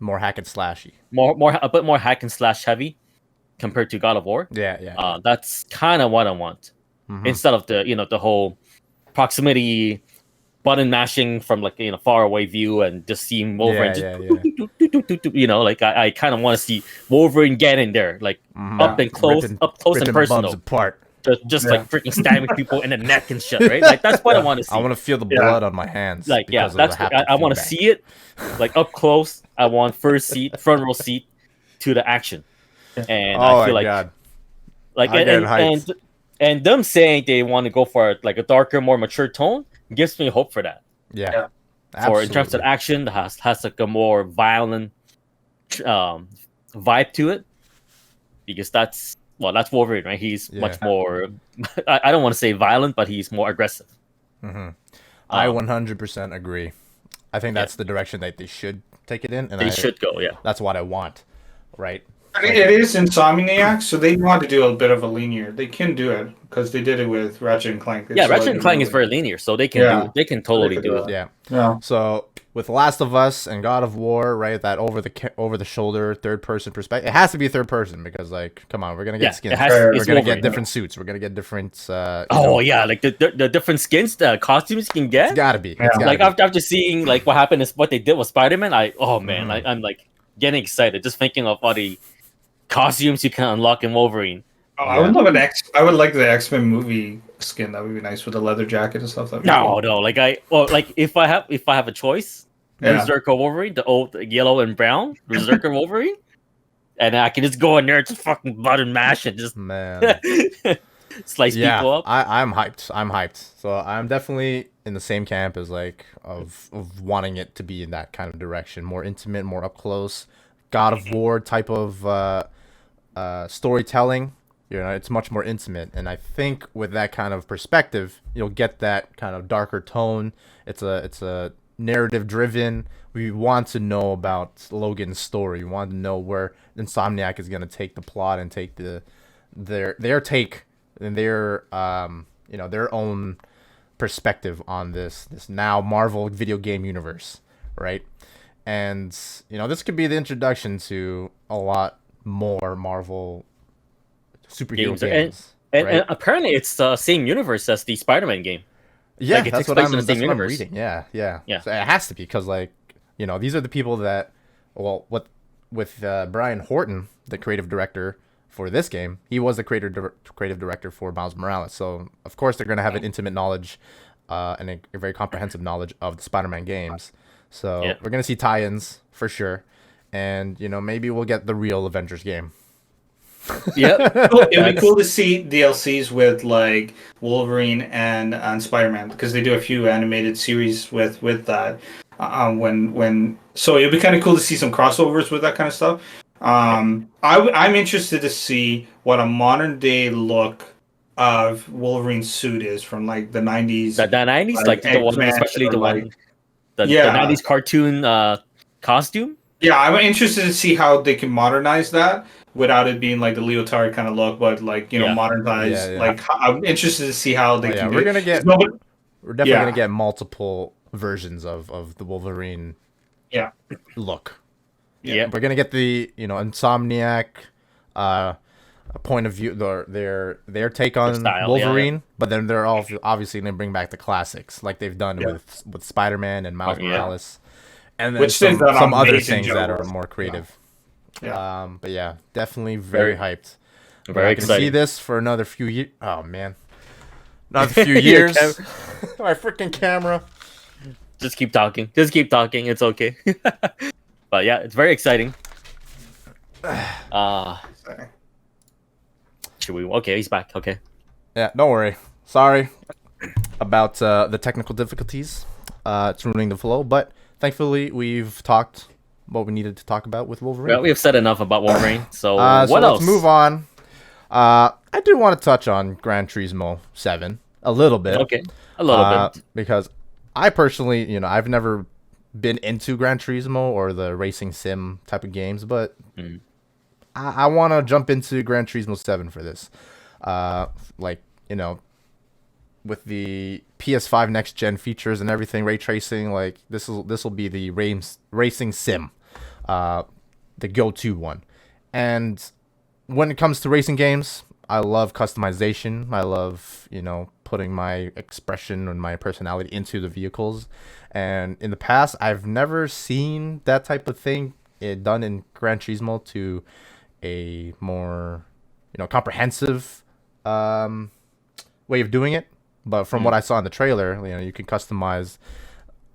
More hack and slashy. A bit more hack and slash heavy compared to God of War. Yeah. That's kind of what I want. Instead of the whole proximity button mashing from like far away view and just seeing Wolverine like I kind of want to see Wolverine get in there like up close and personal apart. Just like freaking stabbing people in the neck and shit, right? Like that's what I want to see. I want to feel the blood on my hands. Like that's I want to see it like up close. I want front row seat to the action, and I feel and them saying they want to go for like a darker, more mature tone gives me hope for that. Yeah. For in terms of action, that has like a more violent vibe to it, because that's Wolverine, right? He's much more. I don't want to say violent, but he's more aggressive. I 100% agree. I think that's the direction that they should take it in, and they should go. Yeah, that's what I want, right? I mean, it is Insomniac, so they want to do a bit of a linear. They can do it because they did it with Ratchet and Clank. Ratchet and Clank is very linear, so they can totally do it. Yeah. So with Last of Us and God of War, right? That over the shoulder third person perspective. It has to be third person because, like, come on, we're gonna get skins. We're gonna get different suits. We're gonna get different. Like the different skins, the costumes you can get. It's gotta be. After seeing like what happened is what they did with Spider-Man. I'm like getting excited just thinking of all the costumes you can unlock in Wolverine. Oh, I would love I would like the X-Men movie skin. That would be nice with a leather jacket and stuff. No. Like if I have a choice, Berserker Wolverine, the old yellow and brown Berserker Wolverine, and I can just go in there and just fucking button mash and just slice people up. I'm hyped. So I'm definitely in the same camp as like of wanting it to be in that kind of direction, more intimate, more up close, God of War type of storytelling. You know, it's much more intimate, and I think with that kind of perspective, you'll get that kind of darker tone. It's a narrative driven. We want to know about Logan's story. We want to know where Insomniac is going to take the plot and take their take and their their own perspective on this now Marvel video game universe, right? And this could be the introduction to a lot more Marvel superhero games. And apparently it's the same universe as the Spider-Man game. Yeah, that's what I'm reading. Yeah. So it has to be because, like, these are the people that, with Brian Horton, the creative director for this game, he was the creative director for Miles Morales. So, of course, they're going to have an intimate knowledge and a very comprehensive knowledge of the Spider-Man games. So we're going to see tie-ins for sure. And, maybe we'll get the real Avengers game. It'd be cool to see DLCs with like Wolverine and Spider-Man because they do a few animated series with that. So it'd be kind of cool to see some crossovers with that kind of stuff. I'm interested to see what a modern day look of Wolverine's suit is from like the 90s. The 90s, like the one, especially the one, the 90s cartoon costume. Yeah, I'm interested to see how they can modernize that without it being like the leotard kind of look, but like modernized. Like I'm interested to see how they can. We're definitely gonna get multiple versions of the Wolverine. Look. Yeah, we're gonna get the Insomniac point of view, their take on style, Wolverine, but then they're all obviously gonna bring back the classics like they've done with Spider-Man and Miles Morales. And then some other things that are more creative. But yeah, definitely very hyped. Very excited. I can see this for another few years. Oh man, another few years. My freaking camera. Just keep talking. It's okay. But yeah, it's very exciting. Should we? Okay, he's back. Okay. Yeah, don't worry. Sorry about the technical difficulties. It's ruining the flow, but thankfully, we've talked what we needed to talk about with Wolverine. Well, we have said enough about Wolverine, so what else? Let's move on. I do want to touch on Gran Turismo 7 a little bit. Okay, a little bit. Because I personally, I've never been into Gran Turismo or the racing sim type of games, but I want to jump into Gran Turismo 7 for this. With the PS5 next gen features and everything, ray tracing, like this will be the racing sim, the go-to one. And when it comes to racing games, I love customization. I love putting my expression and my personality into the vehicles. And in the past, I've never seen that type of thing done in Gran Turismo to a more comprehensive way of doing it. But from what I saw in the trailer, you can customize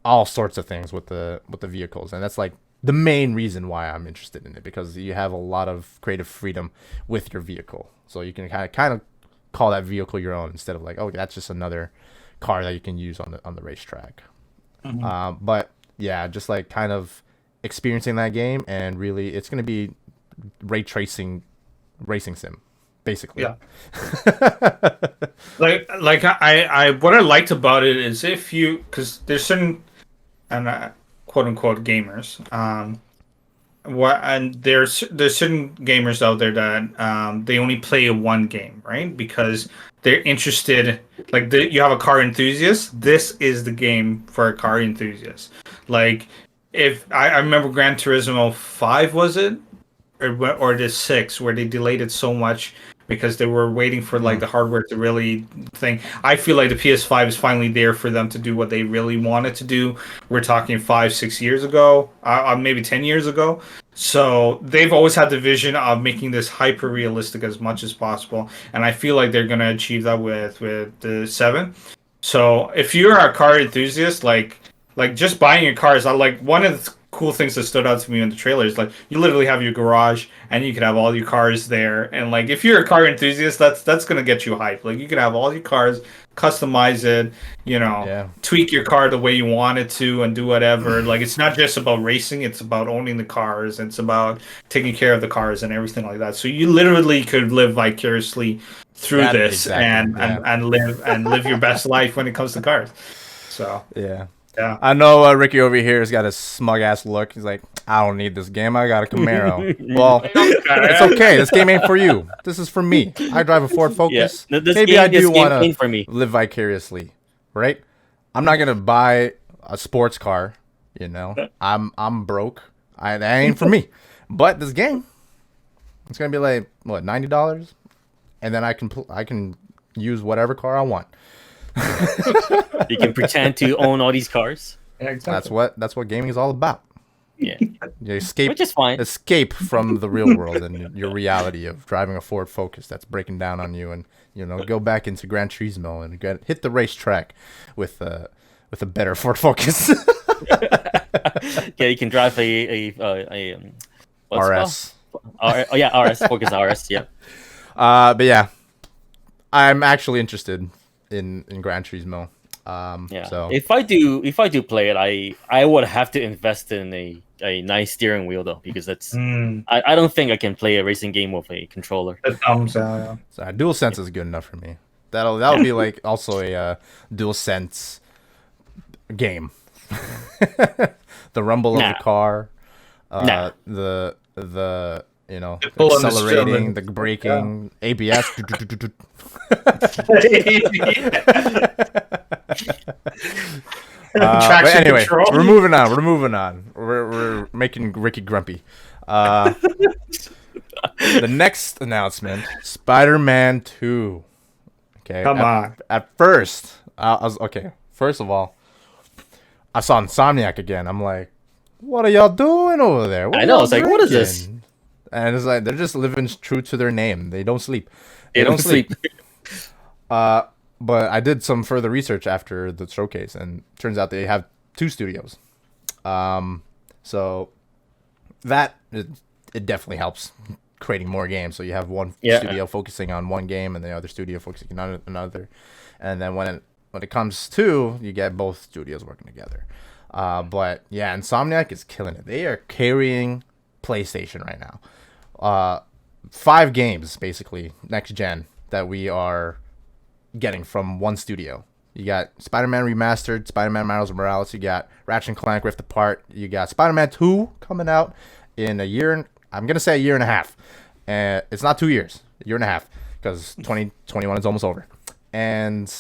all sorts of things with the vehicles, and that's like the main reason why I'm interested in it, because you have a lot of creative freedom with your vehicle. So you can kind of call that vehicle your own instead of like, oh, that's just another car that you can use on the racetrack. But yeah, just like kind of experiencing that game, and really it's going to be ray tracing racing sim. Basically, like I what I liked about it is because there's certain quote unquote gamers, there's certain gamers out there that they only play one game, right? Because they're interested, you have a car enthusiast. This is the game for a car enthusiast. Like, if I remember Gran Turismo 5, was it? Or the 6, where they delayed it so much because they were waiting for like the hardware to really thing. I feel like the PS5 is finally there for them to do what they really wanted to do. We're talking 5-6 years ago, maybe 10 years ago. So they've always had the vision of making this hyper realistic as much as possible, and I feel like they're gonna achieve that with the 7. So if you're a car enthusiast, like just buying a car is not like one of the cool things that stood out to me in the trailer is like you literally have your garage and you can have all your cars there, and like if you're a car enthusiast, that's gonna get you hyped. Like you can have all your cars, customize it, tweak your car the way you want it to, and do whatever. Like it's not just about racing; it's about owning the cars. It's about taking care of the cars and everything like that. So you literally could live vicariously through this and live your best life when it comes to cars. So yeah. Yeah. I know Ricky over here has got a smug ass look. He's like, I don't need this game. I got a Camaro. Well, it's okay. This game ain't for you. This is for me. I drive a Ford Focus. Yeah. Maybe I do want to live vicariously, right? I'm not gonna buy a sports car. I'm broke. That ain't for me. But this game, it's gonna be like what, $90, and then I can use whatever car I want. You can pretend to own all these cars. Yeah, exactly. That's what gaming is all about. Yeah. You escape, which is fine. Escape from the real world and your reality of driving a Ford Focus that's breaking down on you, and go back into Gran Turismo and hit the racetrack with a better Ford Focus. Yeah, you can drive a RS. RS Focus RS. Yeah. But yeah, I'm actually interested in Gran Turismo. So if I do play it, I would have to invest in a nice steering wheel though, because that's I don't think I can play a racing game with a controller. The thumbs out. So DualSense is good enough for me. That'll be like also a DualSense game. The rumble of the car, the accelerating, the braking, ABS. But anyway, we're moving on. We're making Ricky grumpy. The next announcement: Spider-Man 2. Okay, come on. At first, I was okay. First of all, I saw Insomniac again. I'm like, what are y'all doing over there? I know. It's like, what is this? And it's like they're just living true to their name. They don't sleep. They don't sleep. But I did some further research after the showcase, and it turns out they have 2 studios. So that it definitely helps creating more games. So you have one studio focusing on one game, and the other studio focusing on another. And then when it comes to, you get both studios working together. But yeah, Insomniac is killing it. They are carrying PlayStation right now. 5 games basically next gen that we are getting from one studio. You got Spider-Man Remastered, Spider-Man Miles Morales, you got Ratchet and Clank Rift Apart, you got Spider-Man 2 coming out in a year, I'm going to say a year and a half. And it's not 2 years, a year and a half, because 2021 is almost over. And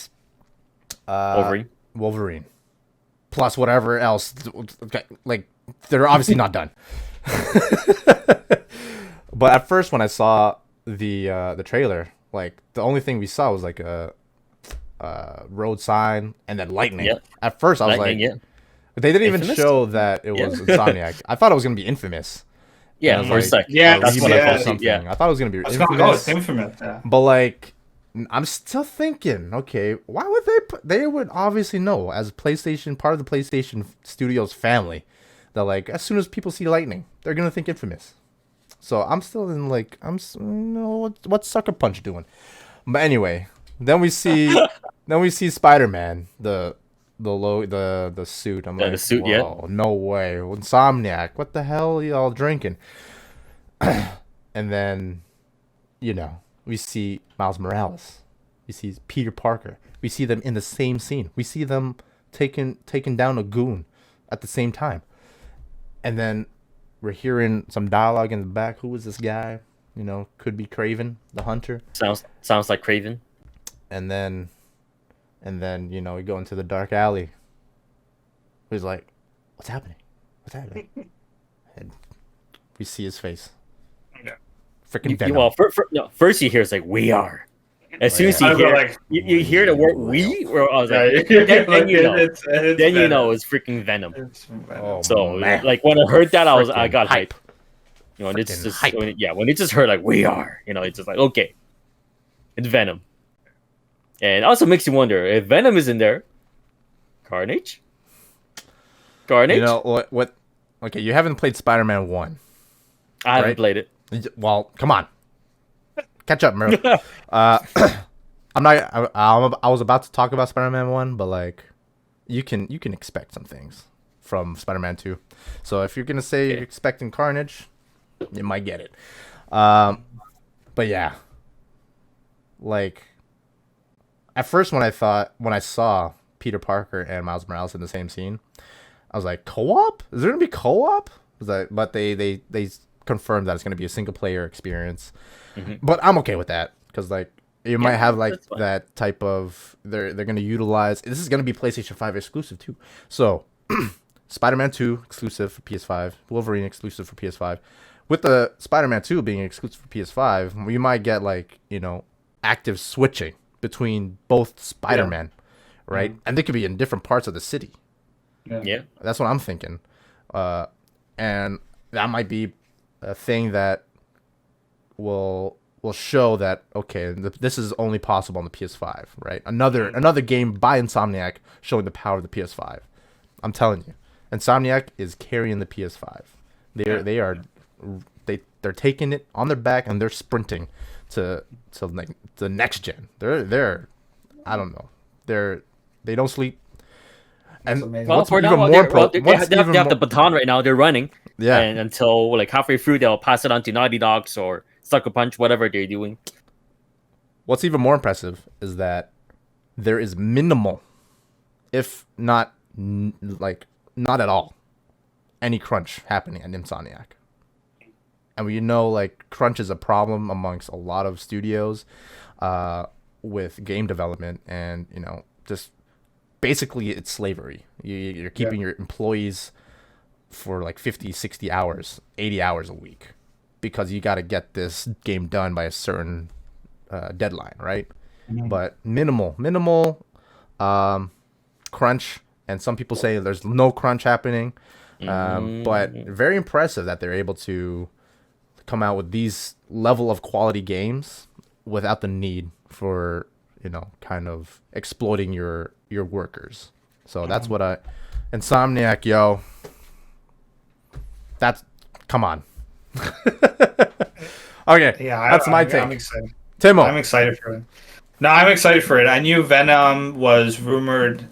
Wolverine. Plus whatever else. Like, they're obviously not done. But at first when I saw the trailer, like the only thing we saw was like a road sign and then lightning. Yep. At first I was but they didn't even show that it was Insomniac. I thought it was gonna be Infamous. Yeah, for a sec. Yeah, that's what I thought. Yeah, I thought it was gonna be Infamous. Infamous. Yeah. But like, I'm still thinking, okay, why would they would obviously know as PlayStation, part of the PlayStation Studios family, that like as soon as people see lightning, they're gonna think Infamous. So I'm still in like what's Sucker Punch doing? But anyway, then we see Spider-Man, the suit. I'm like, the suit, whoa, no way, Insomniac, what the hell are y'all drinking? And then, we see Miles Morales, we see Peter Parker, we see them in the same scene, we see them taking down a goon at the same time, and then we're hearing some dialogue in the back. Who is this guy? Could be Kraven, the hunter. Sounds like Kraven. And then we go into the dark alley. He's like, What's happening? What's happening? And we see his face. Yeah. Freaking Venom. Well, first you hear it's like, we are. As soon as you hear, you hear the word "we," where I was like, then you know, it's freaking Venom. Oh, so man. like when I heard that, I Freaking got hype. hype. You know, and it's just hype. when it just heard like "we are," you know, it's just like okay, it's Venom, and it also makes you wonder if Venom is in there, Carnage. You know what? Okay, you haven't played Spider-Man 1. I haven't played it. Well, come on. Catch up, bro. I'm not. I was about to talk about Spider-Man 1, but like, you can expect some things from Spider-Man 2. So if you're gonna say you're expecting Carnage, you might get it. But yeah, like, at first when I saw Peter Parker and Miles Morales in the same scene, I was like, co-op? Is there gonna be co-op? But they confirmed that it's gonna be a single player experience. Mm-hmm. But I'm okay with that because like you might have like that type of they're gonna utilize. This is gonna be PlayStation 5 exclusive too. So Spider-Man 2 exclusive for PS5, Wolverine exclusive for PS5. With the Spider-Man 2 being exclusive for PS5, we might get like, you know, active switching between both Spider-Man, right? Mm-hmm. And they could be in different parts of the city. Yeah. That's what I'm thinking. And that might be a thing that will show that okay, this is only possible on the PS5, right? Another game by Insomniac showing the power of the PS5. I'm telling you, Insomniac is carrying the PS5. They're taking it on their back and they're sprinting to like the next gen. They're I don't know. They don't sleep. And well, for now, they have the baton right now. They're running. Yeah. And until like halfway through, they'll pass it on to Naughty Dogs or Sucker Punch, whatever they're doing. What's even more impressive is that there is minimal, if not not at all, any crunch happening at Insomniac. And we know like crunch is a problem amongst a lot of studios with game development, and you know, just basically it's slavery. You're keeping your employees for like 50, 60 hours, 80 hours a week because you got to get this game done by a certain deadline, right? Mm-hmm. But minimal crunch, and some people say there's no crunch happening. But very impressive that they're able to come out with these level of quality games without the need for, you know, kind of exploiting your workers. So that's what Insomniac, yo. That's come on. Okay, yeah, that's my take. I'm excited. Timo, I'm excited for it. No, I'm excited for it. I knew Venom was rumored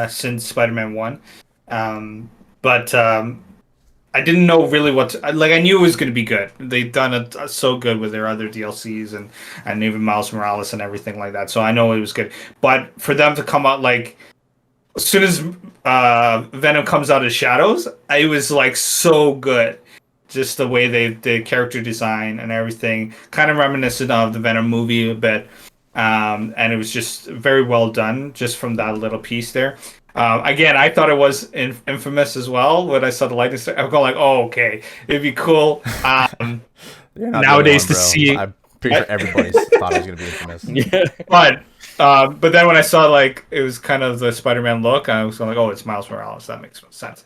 since Spider-Man 1, but I didn't know really I knew it was going to be good. They've done it so good with their other DLCs and even Miles Morales and everything like that. So I know it was good. But for them to come out like as soon as Venom comes out of shadows, it was like so good. Just the way they did character design and everything, kind of reminiscent of the Venom movie a bit. And it was just very well done just from that little piece there. Again, I thought it was infamous as well when I saw the lightning strike. I'm going like, oh, okay, it'd be cool nowadays to see. I'm pretty sure everybody thought it was going to be infamous. Yeah. But then when I saw like it was kind of the Spider-Man look, I was like, oh, it's Miles Morales. That makes sense.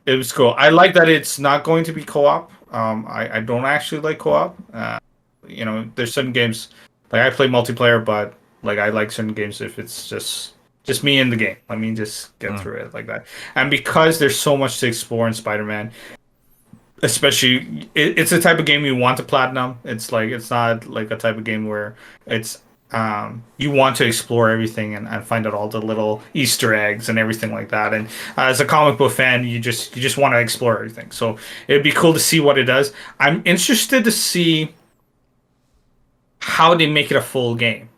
It was cool. I like that it's not going to be co-op. I don't actually like co-op. You know, there's certain games like I play multiplayer, but like I like certain games if it's just me in the game. Let me just get through it like that. And because there's so much to explore in Spider-Man, especially it's a type of game you want to platinum. It's not like a type of game where it's you want to explore everything and find out all the little Easter eggs and everything like that. And as a comic book fan, you just want to explore everything. So it'd be cool to see what it does. I'm interested to see how they make it a full game.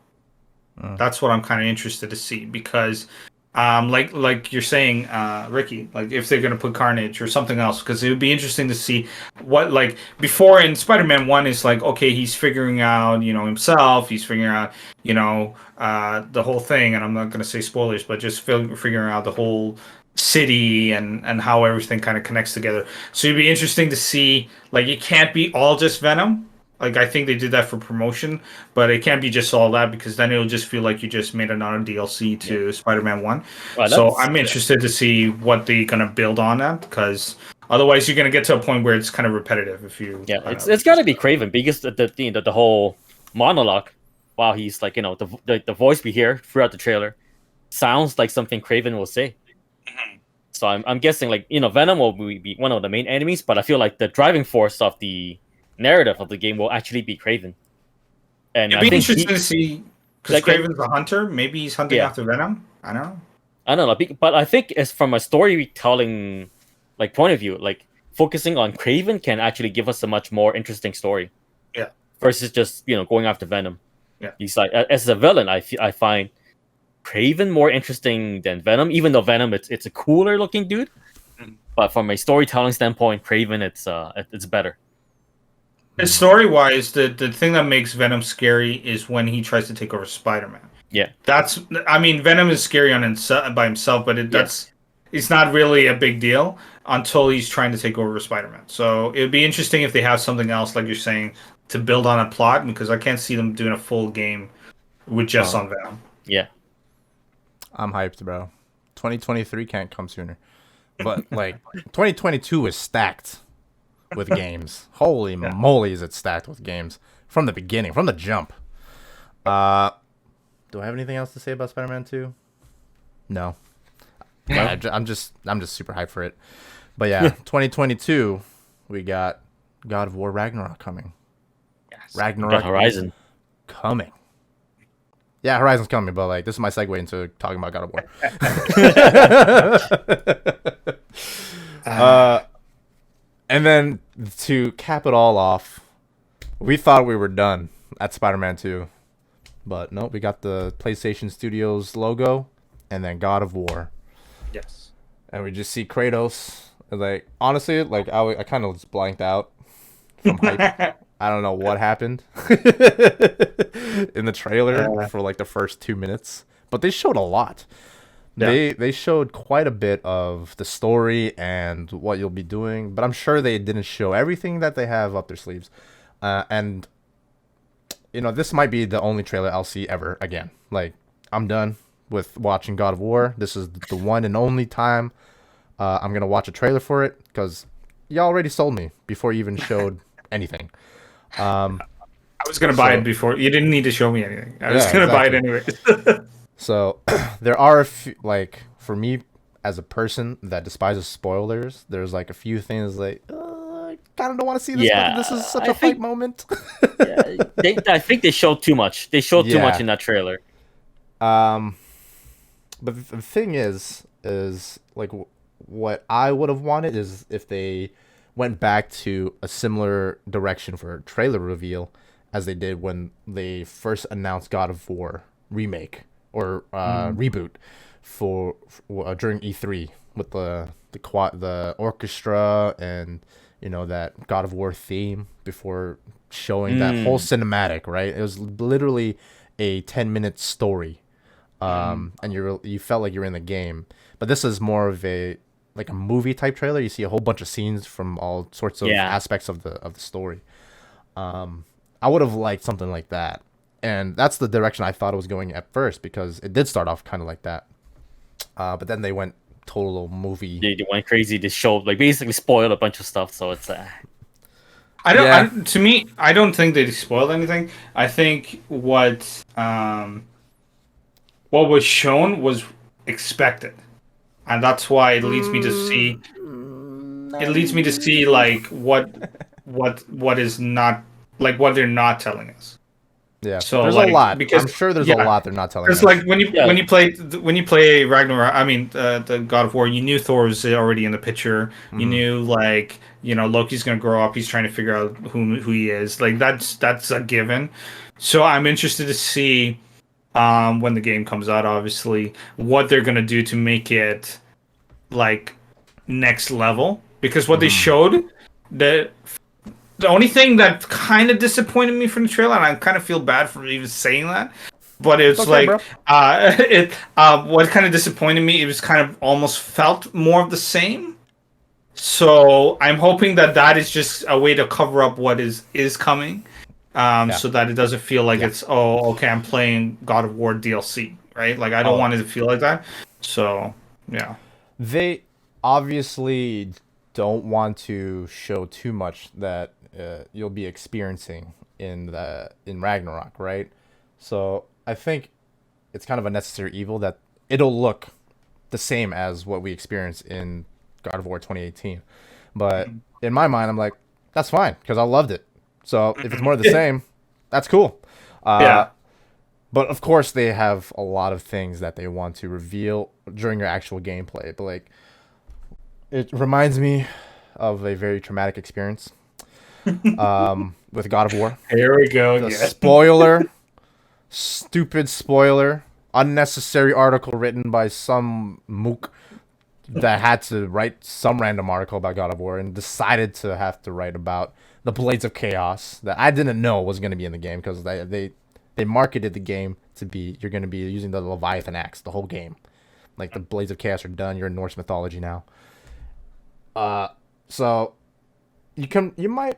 That's what I'm kind of interested to see because, like you're saying, Ricky, like if they're gonna put Carnage or something else, because it would be interesting to see what like before in Spider-Man 1 is like okay, he's figuring out himself, he's figuring out the whole thing, and I'm not gonna say spoilers, but just figuring out the whole city and how everything kind of connects together. So it'd be interesting to see, like, it can't be all just Venom. Like, I think they did that for promotion, but it can't be just all that, because then it'll just feel like you just made another DLC to Spider-Man 1. Well, So I'm interested to see what they're going to build on that, because otherwise you're going to get to a point where it's kind of repetitive if you... Yeah, it's got to be Craven, because the whole monologue, while he's like, the voice we hear throughout the trailer sounds like something Craven will say. So I'm guessing, like, Venom will be one of the main enemies, but I feel like the driving force of the narrative of the game will actually be Craven. And it'd be interesting to see, because Craven's a hunter. Maybe he's hunting after Venom. I don't know, but I think as from a storytelling like point of view, like focusing on Craven can actually give us a much more interesting story. Yeah. Versus just going after Venom. Yeah. He's like, as a villain, I find Craven more interesting than Venom, even though Venom it's a cooler looking dude. But from a storytelling standpoint, Craven it's better. Story-wise, the thing that makes Venom scary is when he tries to take over Spider-Man. Yeah, Venom is scary by himself, but it's not really a big deal until he's trying to take over Spider-Man. So it would be interesting if they have something else, like you're saying, to build on a plot, because I can't see them doing a full game with just on Venom. Yeah, I'm hyped, bro. 2023 can't come sooner, but like 2022 is stacked with games. Holy moly, is it stacked with games from the beginning, from the jump. Do I have anything else to say about Spider-Man 2? No. I'm just super hyped for it. But yeah, 2022, we got God of War Ragnarok coming. Yes. Ragnarok Horizon coming. Yeah, Horizon's coming, but like this is my segue into talking about God of War. And then to cap it all off, we thought we were done at Spider-Man 2. But no, we got the PlayStation Studios logo and then God of War. Yes. And we just see Kratos. Like, honestly, like I kind of just blanked out from hype. I don't know what happened in the trailer for like the first 2 minutes. But they showed a lot. Yeah. They showed quite a bit of the story and what you'll be doing, but I'm sure they didn't show everything that they have up their sleeves. And this might be the only trailer I'll see ever again. Like, I'm done with watching God of War. This is the one and only time I'm gonna watch a trailer for it, because you already sold me before you even showed anything. I was gonna buy it before. You didn't need to show me anything. I was gonna buy it anyway. So there are a few, like, for me as a person that despises spoilers, there's like a few things like I kind of don't want to see this. Yeah, but this is such a hype moment. I think they showed too much. They showed too much in that trailer. But the thing is like what I would have wanted is if they went back to a similar direction for a trailer reveal as they did when they first announced God of War remake or reboot for during E3 with the orchestra and that God of War theme before showing that whole cinematic, right? It was literally a 10-minute story, and you felt like you were in the game. But this is more of a movie type trailer. You see a whole bunch of scenes from all sorts of aspects of the story. I would have liked something like that. And that's the direction I thought it was going at first, because it did start off kind of like that. But then they went total movie. They went crazy. They showed, basically spoiled a bunch of stuff. So it's... to me, I don't think they spoiled anything. I think what was shown was expected. And that's why it leads me to see... It leads me to see, what is not... what they're not telling us. Yeah, so there's a lot. Because I'm sure there's a lot they're not telling us. It's like when you play Ragnarok, the God of War, you knew Thor was already in the picture. You knew Loki's gonna grow up. He's trying to figure out who he is. That's a given. So I'm interested to see when the game comes out, obviously, what they're gonna do to make it next level. Because what they showed, the only thing that kind of disappointed me from the trailer, and I kind of feel bad for even saying that, but it's okay, like what kind of disappointed me, it was kind of almost felt more of the same. So I'm hoping that is just a way to cover up what is coming, so that it doesn't feel like it's okay, I'm playing God of War DLC, right? Like I don't want it to feel like that. So yeah, they obviously don't want to show too much that you'll be experiencing in Ragnarok, right? So I think it's kind of a necessary evil that it'll look the same as what we experienced in God of War 2018. But in my mind, I'm like, that's fine because I loved it. So if it's more of the same, that's cool. yeah. But of course, they have a lot of things that they want to reveal during your actual gameplay. But like, it reminds me of a very traumatic experience with God of War. Here we go. The spoiler, stupid spoiler, unnecessary article written by some mook that had to write some random article about God of War and decided to have to write about the Blades of Chaos that I didn't know was going to be in the game because they marketed the game to be you're going to be using the Leviathan axe the whole game. Like the Blades of Chaos are done. You're in Norse mythology now. So you might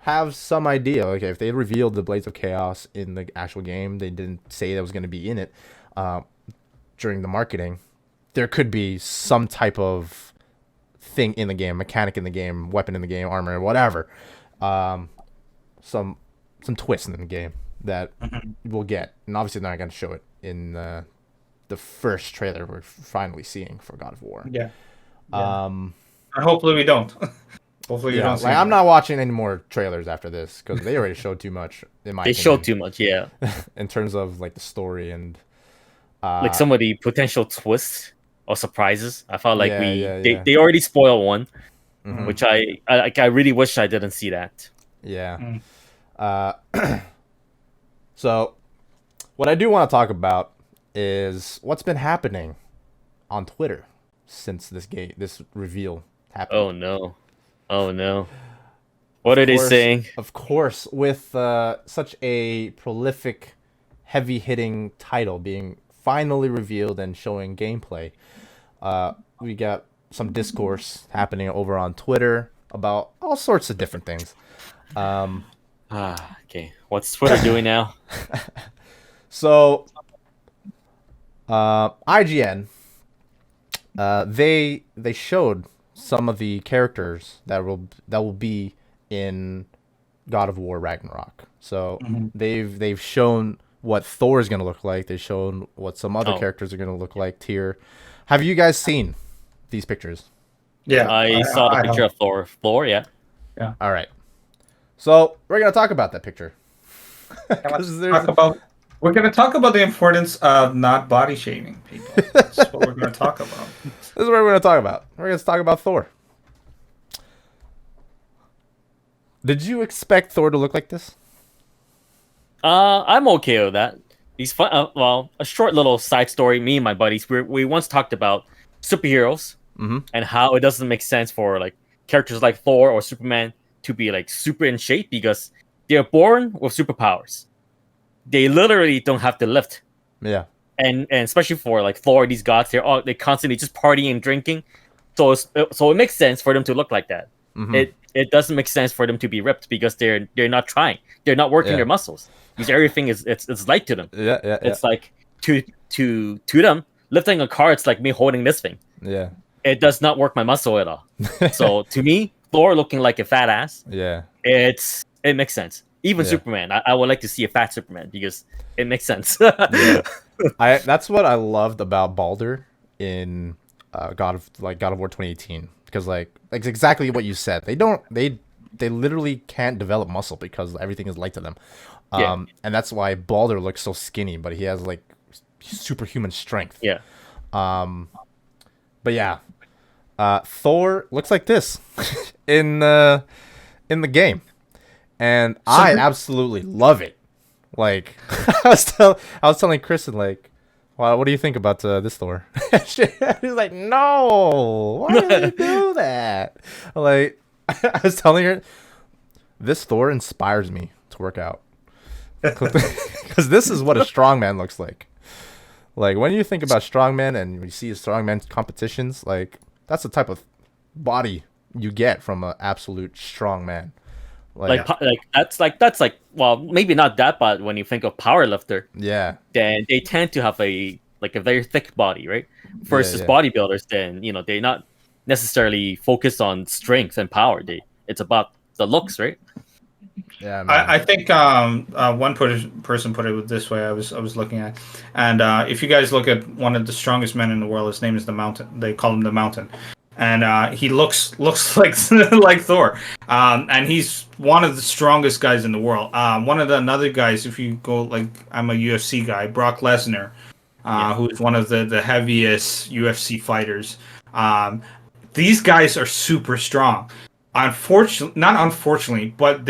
have some idea. Okay, if they revealed the Blades of Chaos in the actual game, they didn't say that was going to be in it during the marketing. There could be some type of thing in the game, mechanic in the game, weapon in the game, armor, whatever. Some twist in the game that we'll get, and obviously they're not going to show it in the first trailer we're finally seeing for God of War. Yeah. And hopefully we don't. Hopefully you don't. Like I'm not watching any more trailers after this because they already showed too much. In my opinion, showed too much, yeah. In terms of like the story and like some of the potential twists or surprises. I felt like they already spoiled one, which I really wish I didn't see that. Yeah. So what I do want to talk about is what's been happening on Twitter since this reveal happened. Oh no. What are they saying? Of course, with such a prolific, heavy-hitting title being finally revealed and showing gameplay, we got some discourse happening over on Twitter about all sorts of different things. Okay. What's Twitter doing now? So, IGN, they showed some of the characters that will be in God of War Ragnarok. So they've shown what Thor is going to look like. They've shown what some other characters are going to look like. Tyr. Have you guys seen these pictures? Yeah, I saw the picture of Thor. Thor, yeah. Yeah. All right. So we're going to talk about that picture. We're going to talk about the importance of not body shaming people. That's what we're going to talk about. This is what we're going to talk about. We're going to talk about Thor. Did you expect Thor to look like this? I'm okay with that. He's fun. Well, a short little side story. Me and my buddies, we once talked about superheroes and how it doesn't make sense for like characters like Thor or Superman to be like super in shape because they're born with superpowers. They literally don't have to lift. Yeah. And especially for like Thor, these gods, they constantly just partying and drinking. So it makes sense for them to look like that. It doesn't make sense for them to be ripped because they're not trying. They're not working their muscles. Because everything it's light to them. Yeah. It's like to them, lifting a car, it's like me holding this thing. Yeah. It does not work my muscle at all. So to me, Thor looking like a fat ass. Yeah. It makes sense. Even Superman, I would like to see a fat Superman because it makes sense. That's what I loved about Baldur in God of War 2018 because like exactly what you said. They literally can't develop muscle because everything is light to them. And that's why Baldur looks so skinny, but he has like superhuman strength. Yeah. But yeah, Thor looks like this in the game, and I absolutely love it. Like I was telling Kristen, like, wow, what do you think about this Thor? He's like, no, why did you do that? Like I was telling her, this Thor inspires me to work out. Because because this is what a strongman looks like. Like when you think about strongman and you see strongman competitions, like that's the type of body you get from an absolute strongman. That's like well, maybe not that, but when you think of powerlifter, yeah, then they tend to have a very thick body, right? Versus bodybuilders, then they're not necessarily focused on strength and power. It's about the looks, right? Yeah, man. I think one person put it this way. I was looking at, and if you guys look at one of the strongest men in the world, his name is the Mountain. They call him the Mountain, and he looks like like Thor, and he's one of the strongest guys in the world. One of the another guys, if you go like I'm a UFC guy, Brock Lesnar, who's one of the heaviest UFC fighters. These guys are super strong. Not unfortunately, but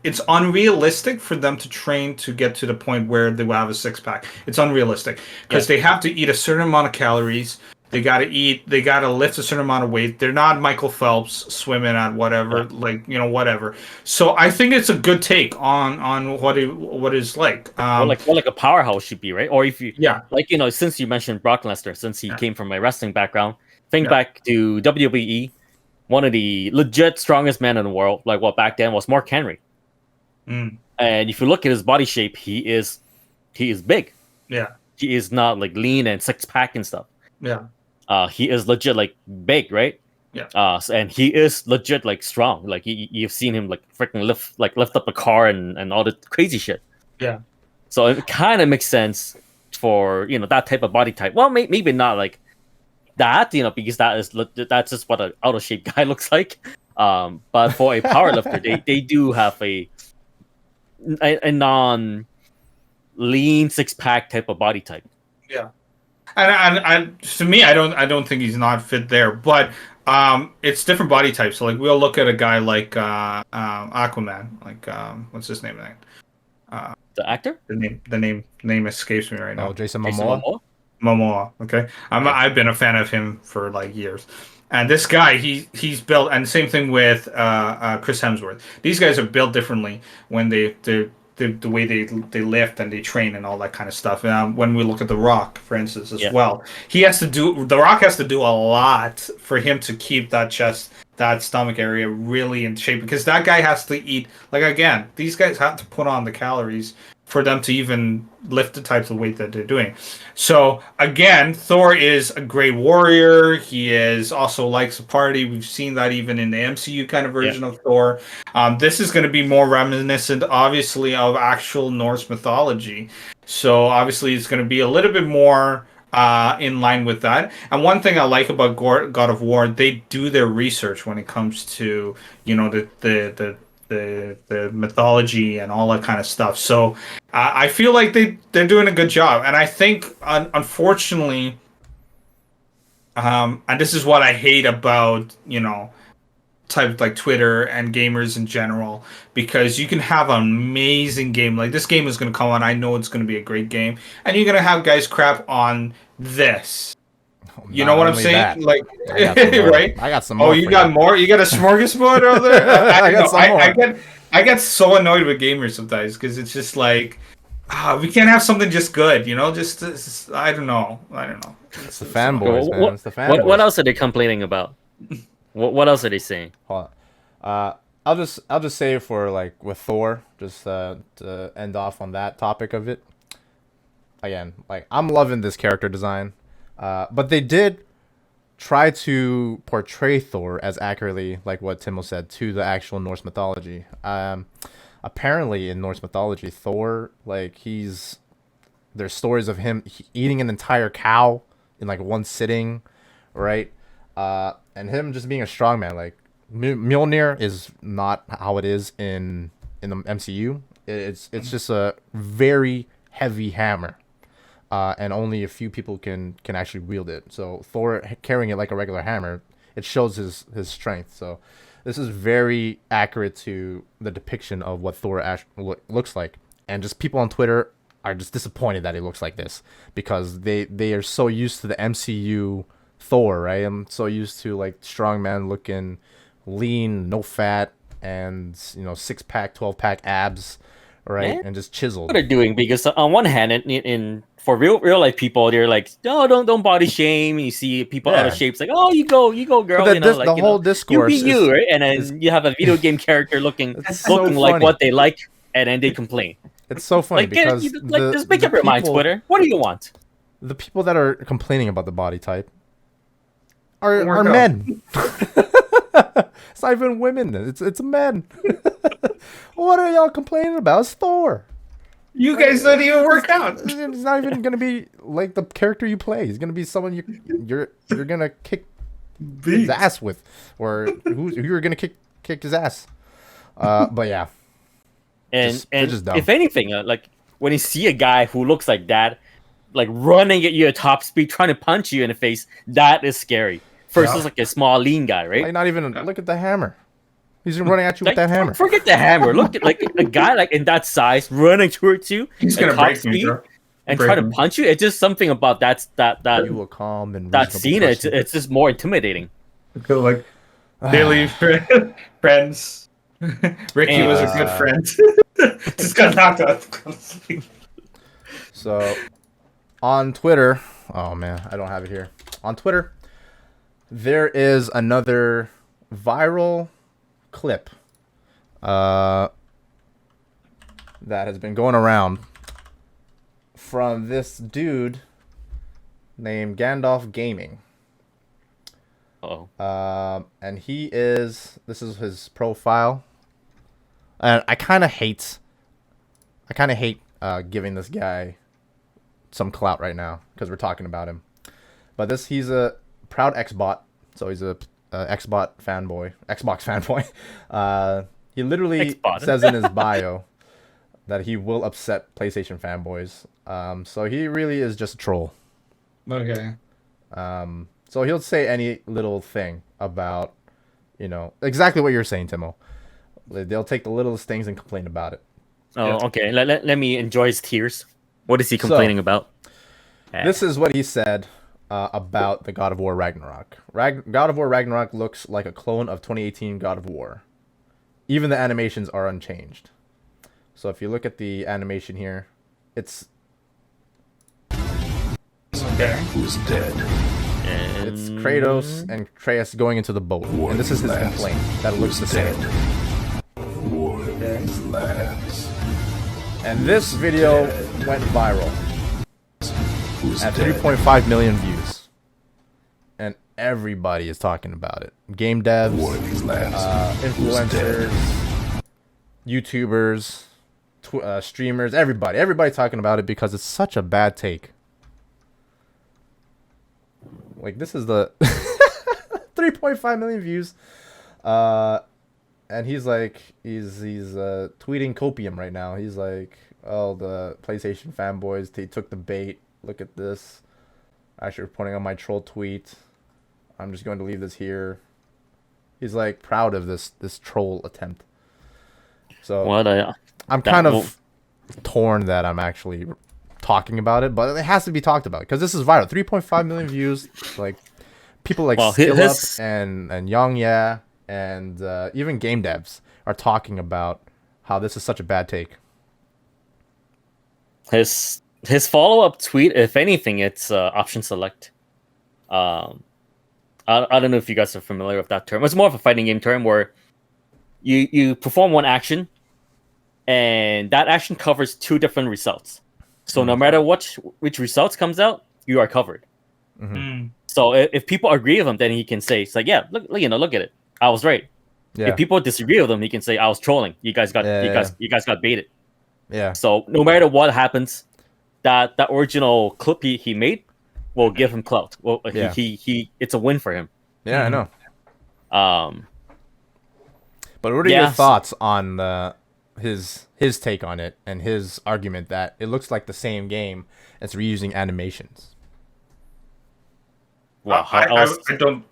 it's unrealistic for them to train to get to the point where they will have a six-pack. It's unrealistic because they have to eat a certain amount of calories. They gotta lift a certain amount of weight. They're not Michael Phelps swimming at whatever, whatever. So I think it's a good take on what it's like. Like a powerhouse should be, right? Or if you, like since you mentioned Brock Lesnar, since he came from a wrestling background, think back to WWE. One of the legit strongest men in the world, back then, was Mark Henry. And if you look at his body shape, he is big. Yeah. He is not like lean and six pack and stuff. Yeah. He is legit like big, right? Yeah. And he is legit like strong. Like you've seen him like freaking lift up a car and all the crazy shit. Yeah. So it kind of makes sense for that type of body type. Well, maybe not like that, because that's just what an out of shape guy looks like. But for a powerlifter, they do have a non lean six pack type of body type. Yeah, and to me, I don't think he's not fit there, but it's different body types. So like we'll look at a guy like Aquaman, like what's his name? The actor? The name escapes me right now. Oh, Jason Momoa. Momoa. Okay, I've been a fan of him for like years, and this guy he's built, and same thing with Chris Hemsworth. These guys are built differently when the way they lift and they train and all that kind of stuff. When we look at The Rock, for instance, as well, The Rock has to do a lot for him to keep that chest, that stomach area really in shape, because that guy has to eat. Like again, these guys have to put on the calories for them to even lift the types of weight that they're doing. So again, Thor is a great warrior. He is also likes to party. We've seen that even in the MCU kind of version of Thor. This is going to be more reminiscent, obviously, of actual Norse mythology. So obviously, it's going to be a little bit more in line with that. And one thing I like about God of War, they do their research when it comes to the mythology and all that kind of stuff. So I feel like they're doing a good job. And I think, unfortunately, and this is what I hate about, type like Twitter and gamers in general, because you can have an amazing game. Like this game is going to come on. I know it's going to be a great game. And you're going to have guys crap on this. You know what I'm saying? That. Like, right? I got some more. Oh, you got more? You got a smorgasbord over there? I get so annoyed with gamers sometimes because it's just like, we can't have something just good, Just I don't know. It's the fanboys, man. It's the fanboys. What else are they complaining about? What else are they saying? Hold on. I'll just say for like with Thor, just to end off on that topic of it. Again, like I'm loving this character design. But they did try to portray Thor as accurately, like what Timo said, to the actual Norse mythology. Apparently, in Norse mythology, Thor, like there's stories of him eating an entire cow in like one sitting, right? And him just being a strongman. Like Mjolnir is not how it is in the MCU. It's just a very heavy hammer. And only a few people can actually wield it. So Thor carrying it like a regular hammer, it shows his strength. So this is very accurate to the depiction of what Thor actually looks like. And just people on Twitter are just disappointed that he looks like this because they are so used to the MCU Thor, right? I'm so used to like strongman looking, lean, no fat, and 6-pack, 12-pack abs, right? Yeah. And just chiseled. What they're doing, because on one hand, in for real life people, they're like, no, don't body shame. You see people out of shape, it's like, oh, you go, girl. But You know, the whole you discourse be you, right? And is then you have a video game character looking so like funny. what they like, and then they complain. It's so funny because just make up your mind, Twitter. What do you want? The people that are complaining about the body type are men. It's not even women. It's men. What are y'all complaining about? It's Thor. You guys don't even work out. It's not even gonna be like the character you play. He's gonna be someone you're gonna kick his ass with, or who you're gonna kick his ass. But yeah. And just dumb. if anything, like when you see a guy who looks like that, like running at you at top speed, trying to punch you in the face, that is scary. Versus like a small, lean guy, right? Like not even look at the hammer. He's running at you with that hammer. Forget the hammer. Look at like a guy like in that size running towards you. He's gonna break me, bro. And try to punch you. It's just something about that you a calm and that scene. It's just more intimidating. I feel like daily friends. Ricky was a good friend. Just got knocked out. So, on Twitter, oh man, I don't have it here. On Twitter, there is another viral clip that has been going around from this dude named Gandalf Gaming. And this is his profile. And I kind of hate giving this guy some clout right now because we're talking about him. But he's a proud Xbot, so he's a Xbox fanboy. He literally says in his bio that he will upset PlayStation fanboys. So he really is just a troll. Okay. So he'll say any little thing about, exactly what you're saying, Timo. They'll take the littlest things and complain about it. Oh, okay. Let me enjoy his tears. What is he complaining about? This is what he said about the God of War Ragnarok. God of War Ragnarok looks like a clone of 2018 God of War. Even the animations are unchanged. So if you look at the animation here, it's... Okay. Who's dead? It's Kratos and Atreus going into the boat. And this is his complaint, that it looks the same. And this video went viral at 3.5 million views. And everybody is talking about it. Game devs, influencers, YouTubers, streamers, everybody talking about it because it's such a bad take. Like, this is the 3.5 million views. And he's tweeting copium right now. He's like, oh, the PlayStation fanboys, they took the bait. Look at this. Actually reporting on my troll tweet. I'm just going to leave this here. He's like proud of this troll attempt. So I'm kind of torn that I'm actually talking about it, but it has to be talked about because this is viral. 3.5 million views. Like people like Skill Up and Young and even game devs are talking about how this is such a bad take. His follow-up tweet, if anything, it's option select. I don't know if you guys are familiar with that term. It's more of a fighting game term where you perform one action, and that action covers two different results. So no matter which results comes out, you are covered. Mm-hmm. So if people agree with him, then he can say, "It's like, yeah, look at it. I was right." Yeah. If people disagree with him, he can say, "I was trolling. You guys got baited." Yeah. So no matter what happens, that original clip he made will give him clout. Well, he it's a win for him. Yeah, I know. But what are your thoughts on his take on it and his argument that it looks like the same game as reusing animations? Well, how else?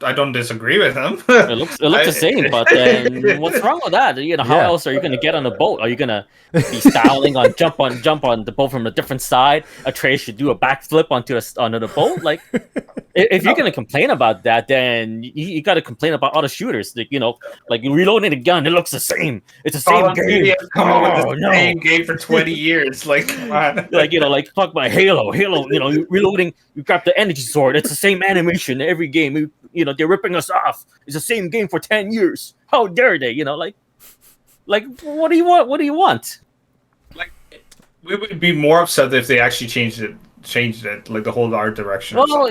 I don't disagree with him. It looks the same, but then what's wrong with that? How else are you gonna get on the boat? Are you gonna be styling on jump on the boat from a different side? Atreus should do a backflip onto the boat. Like, if you're gonna complain about that, then you got to complain about all the shooters. Like reloading the gun, it looks the same. It's the same game. Come on, with the same game for 20 years. Like, come on. Like talk about Halo. You reloading. You grab the energy sword. It's the same animation every game. They're ripping us off. It's the same game for 10 years. How dare they? Like what do you want? What do you want? Like, we would be more upset if they actually changed it, like the whole art direction. Well,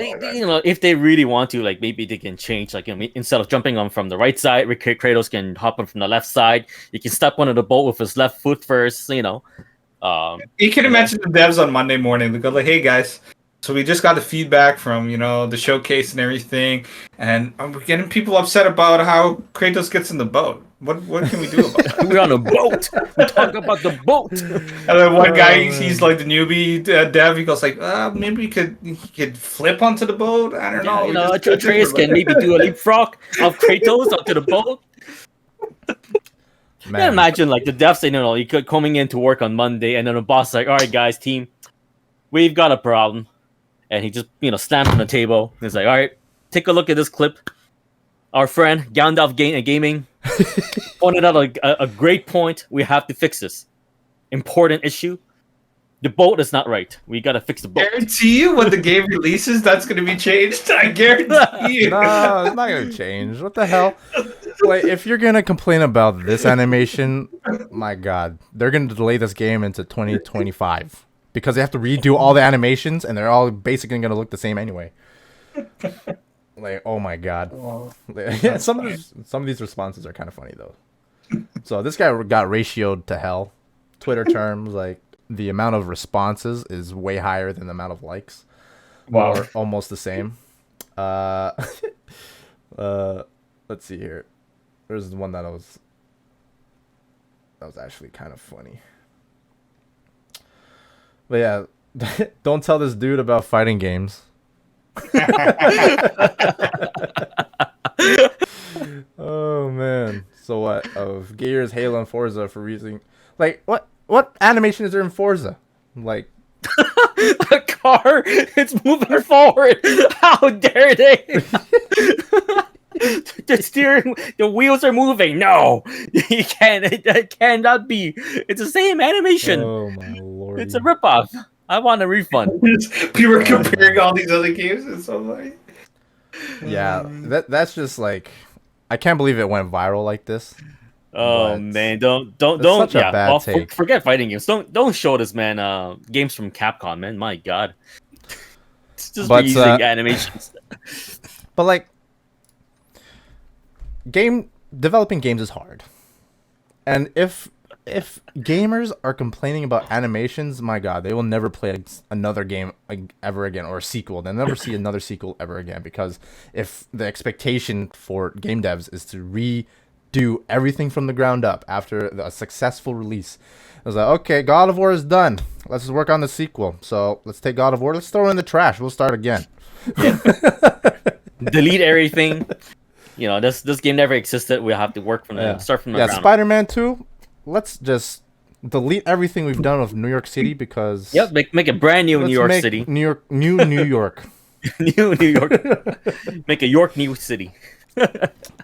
if they really want to, like, maybe they can change, like, instead of jumping on from the right side, Kratos can hop on from the left side. You can step onto the boat with his left foot first. You can imagine the devs on Monday morning. They go like, "Hey guys, so we just got the feedback from the showcase and everything, and we're getting people upset about how Kratos gets in the boat. What can we do about it? We're on a boat. We talk about the boat." And then one guy, he's like the newbie dev. He goes like, "Maybe he could flip onto the boat. I don't know. Atreus can maybe do a leapfrog of Kratos onto the boat." Man. Yeah, imagine like the devs saying, you coming in to work on Monday, and then the boss is like, "All right, guys, team, we've got a problem," and he just slams on the table. He's like, "All right, take a look at this clip. Our friend Gandalf Gaming pointed out a great point. We have to fix this important issue. The boat is not right. We gotta fix the boat." Guarantee you, when the game releases, that's gonna be changed. I guarantee you. No, it's not gonna change. What the hell? Like, if you're gonna complain about this animation, my God, they're gonna delay this game into 2025 because they have to redo all the animations, and they're all basically gonna look the same anyway. Like, oh my God. Yeah, some of these responses are kind of funny though. So this guy got ratioed to hell. Twitter terms, like, the amount of responses is way higher than the amount of likes. Wow. Or almost the same. Let's see here. There's one that was actually kind of funny. But yeah, don't tell this dude about fighting games. Oh man. So what? Of Gears, Halo, and Forza for using, like, what animation is there in Forza? Like, a car, it's moving forward. How dare they? The wheels are moving. No, you can't. It cannot be. It's the same animation. Oh my lord! It's a ripoff. I want a refund. People are comparing all these other games. It's so funny. Yeah, that's just like, I can't believe it went viral like this. Oh man, don't. Such a bad take. Forget fighting games. Don't show this, man. Games from Capcom, man. My God, it's just using animations. But like, developing games is hard, and if gamers are complaining about animations, my God, they will never play another game ever again, or a sequel. They'll never see another sequel ever again, because if the expectation for game devs is to redo everything from the ground up after a successful release, it was like, okay, God of War is done. Let's just work on the sequel. So let's take God of War. Let's throw it in the trash. We'll start again. Yeah. Delete everything. This game never existed. We'll have to work from start from the ground. Spider-Man 2. Let's just delete everything we've done with New York City, because make a brand new New York City. New York. New York. Make a York New City.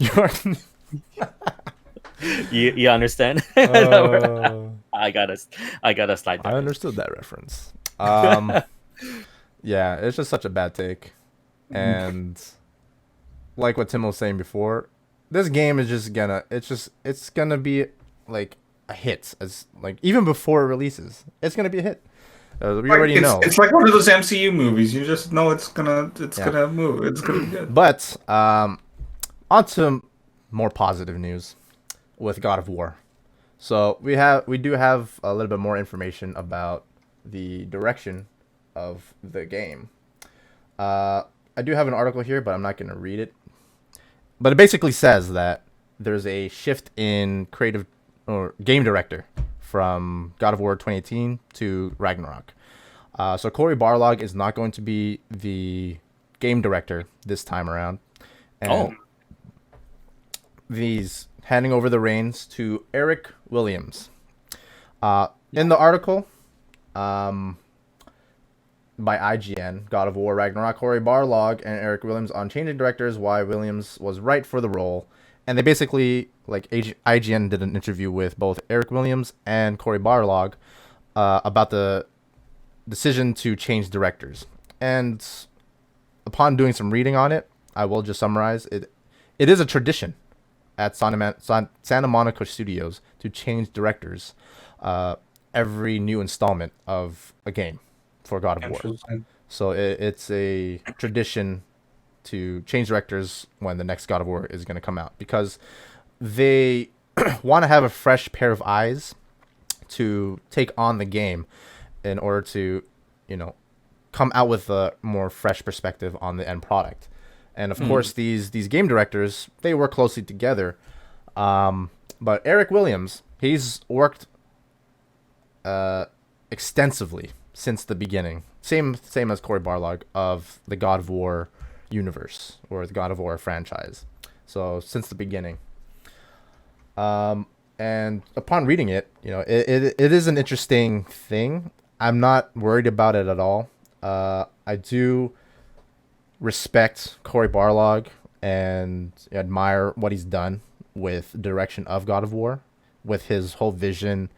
York. You understand? I gotta slide back. I understood that reference. Yeah, it's just such a bad take, and like what Tim was saying before, this game is just it's gonna be like a hit, as like even before it releases, it's gonna be a hit. We already know. It's like one of those MCU movies. You just know it's gonna move. It's gonna be good. But on to more positive news with God of War. So we do have a little bit more information about the direction of the game. I do have an article here, but I'm not gonna read it. But it basically says that there's a shift in creative or game director from God of War 2018 to Ragnarok. So Cory Barlog is not going to be the game director this time around. And he's handing over the reins to Eric Williams. In the article by IGN, God of War Ragnarok, Cory Barlog and Eric Williams on changing directors, why Williams was right for the role. And they basically, like, IGN did an interview with both Eric Williams and Cory Barlog about the decision to change directors. And upon doing some reading on it, I will just summarize it. It is a tradition at Santa Monica Studios to change directors every new installment of a game for God of War. So it's a tradition to change directors when the next God of War is going to come out, because they want to have a fresh pair of eyes to take on the game in order to, come out with a more fresh perspective on the end product. And of course, these game directors, they work closely together. But Eric Williams, he's worked extensively since the beginning. Same as Cory Barlog of the God of War universe, or the God of War franchise. So since the beginning. And upon reading it, it is an interesting thing. I'm not worried about it at all. I do respect Cory Barlog and admire what he's done with the direction of God of War, with his whole vision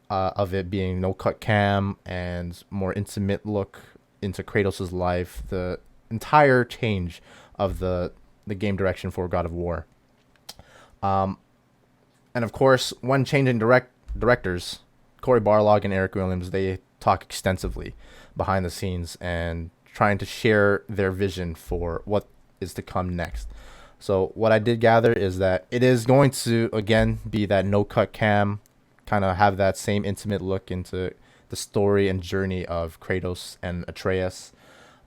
of it being no cut cam and more intimate look into Kratos' life, the entire change of the game direction for God of War. And of course, when changing directors, Cory Barlog and Eric Williams, they talk extensively behind the scenes and trying to share their vision for what is to come next. So what I did gather is that it is going to, again, be that no-cut cam, kind of have that same intimate look into the story and journey of Kratos and Atreus.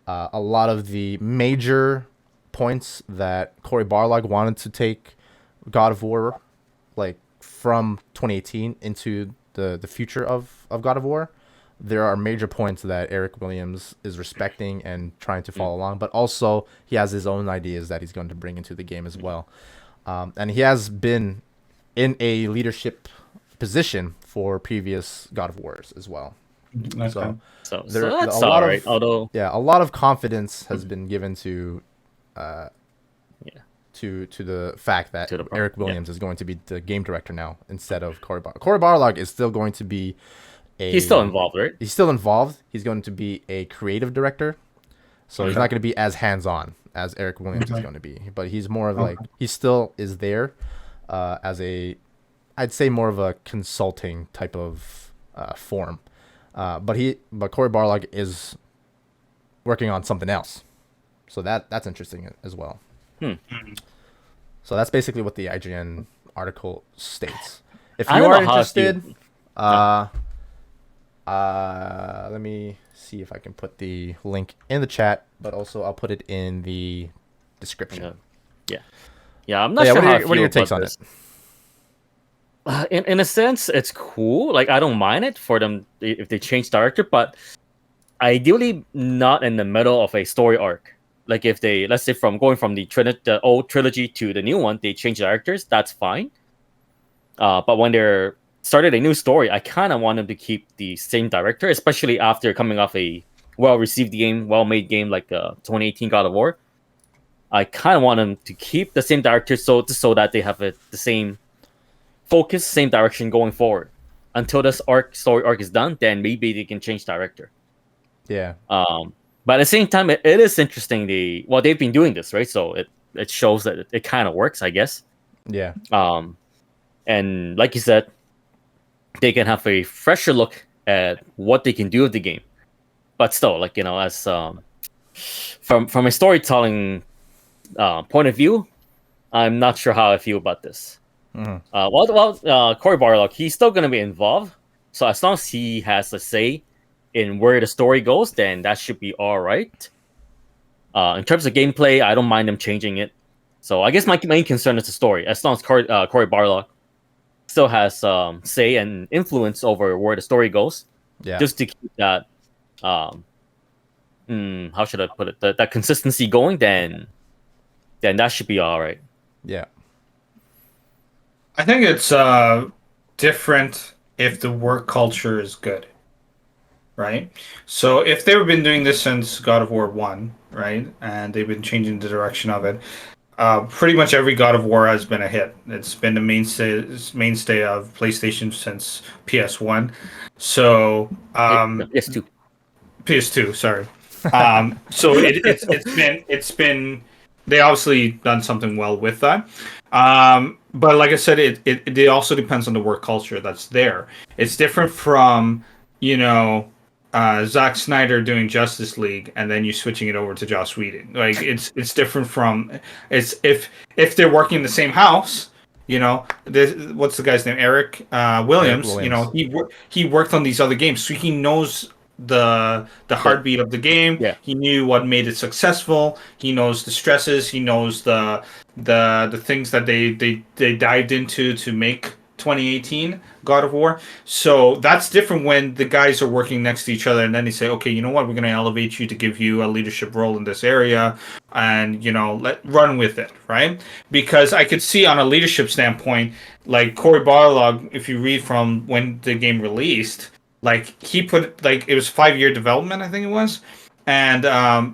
A lot of the major points that Cory Barlog wanted to take God of War, like, from 2018 into the future of God of War, there are major points that Eric Williams is respecting and trying to follow along, but also he has his own ideas that he's going to bring into the game as well. And he has been in a leadership position for previous God of Wars as well. Okay. So that's all right. Although, a lot of confidence has been given to the fact that Eric Williams is going to be the game director now instead of Cory Barlog. Cory Barlog is still going to be he's still involved, right? He's still involved. He's going to be a creative director, so he's not going to be as hands-on as Eric Williams is going to be. But he's more of like, he still is there as I'd say more of a consulting type of form. But Cory Barlog is working on something else, so that's interesting as well. So that's basically what the IGN article states. If you are interested, let me see if I can put the link in the chat, but also I'll put it in the description. I'm not sure what are your takes on it? In a sense, it's cool. Like, I don't mind it for them if they change director, but ideally not in the middle of a story arc. Like, if they, let's say, going from the old trilogy to the new one, they change directors, that's fine. But when they're started a new story, I kind of want them to keep the same director, especially after coming off a well-received game, well-made game like 2018 God of War. I kind of want them to keep the same director so that they have the same focus, same direction going forward. Until this story arc is done, then maybe they can change director. Yeah. But at the same time, it is interesting. They've been doing this, right? So it shows that it kind of works, I guess. Yeah. And like you said, they can have a fresher look at what they can do with the game. But still, like, as from a storytelling point of view, I'm not sure how I feel about this. Cory Barlog, he's still going to be involved. So as long as he has a say in where the story goes, then that should be all right. In terms of gameplay, I don't mind them changing it. So I guess my main concern is the story. As long as Cory Barlog still has say and influence over where the story goes, just to keep that how should I put it? That consistency going, then that should be all right. Yeah. I think it's different if the work culture is good, right? So if they've been doing this since God of War 1, right, and they've been changing the direction of it, pretty much every God of War has been a hit. It's been the mainstay of PlayStation since PS1. So PS2. PS2, sorry. So it's been they obviously done something well with that. But like I said, it also depends on the work culture that's there. It's different from, you know, Zack Snyder doing Justice League and then you switching it over to Joss Whedon. Like it's different from it's if they're working in the same house. You know, what's the guy's name? Eric Williams. You know, he worked on these other games, so he knows the heartbeat of the game. Yeah. He knew what made it successful. He knows the stresses. He knows the things that they dived into to make 2018 God of War. So that's different when the guys are working next to each other and then they say, okay, you know what, we're going to elevate you to give you a leadership role in this area, and you know, run with it, right? Because I could see on a leadership standpoint, like Cory Barlog, if you read from when the game released, like he put like it was 5-year development, I think it was, and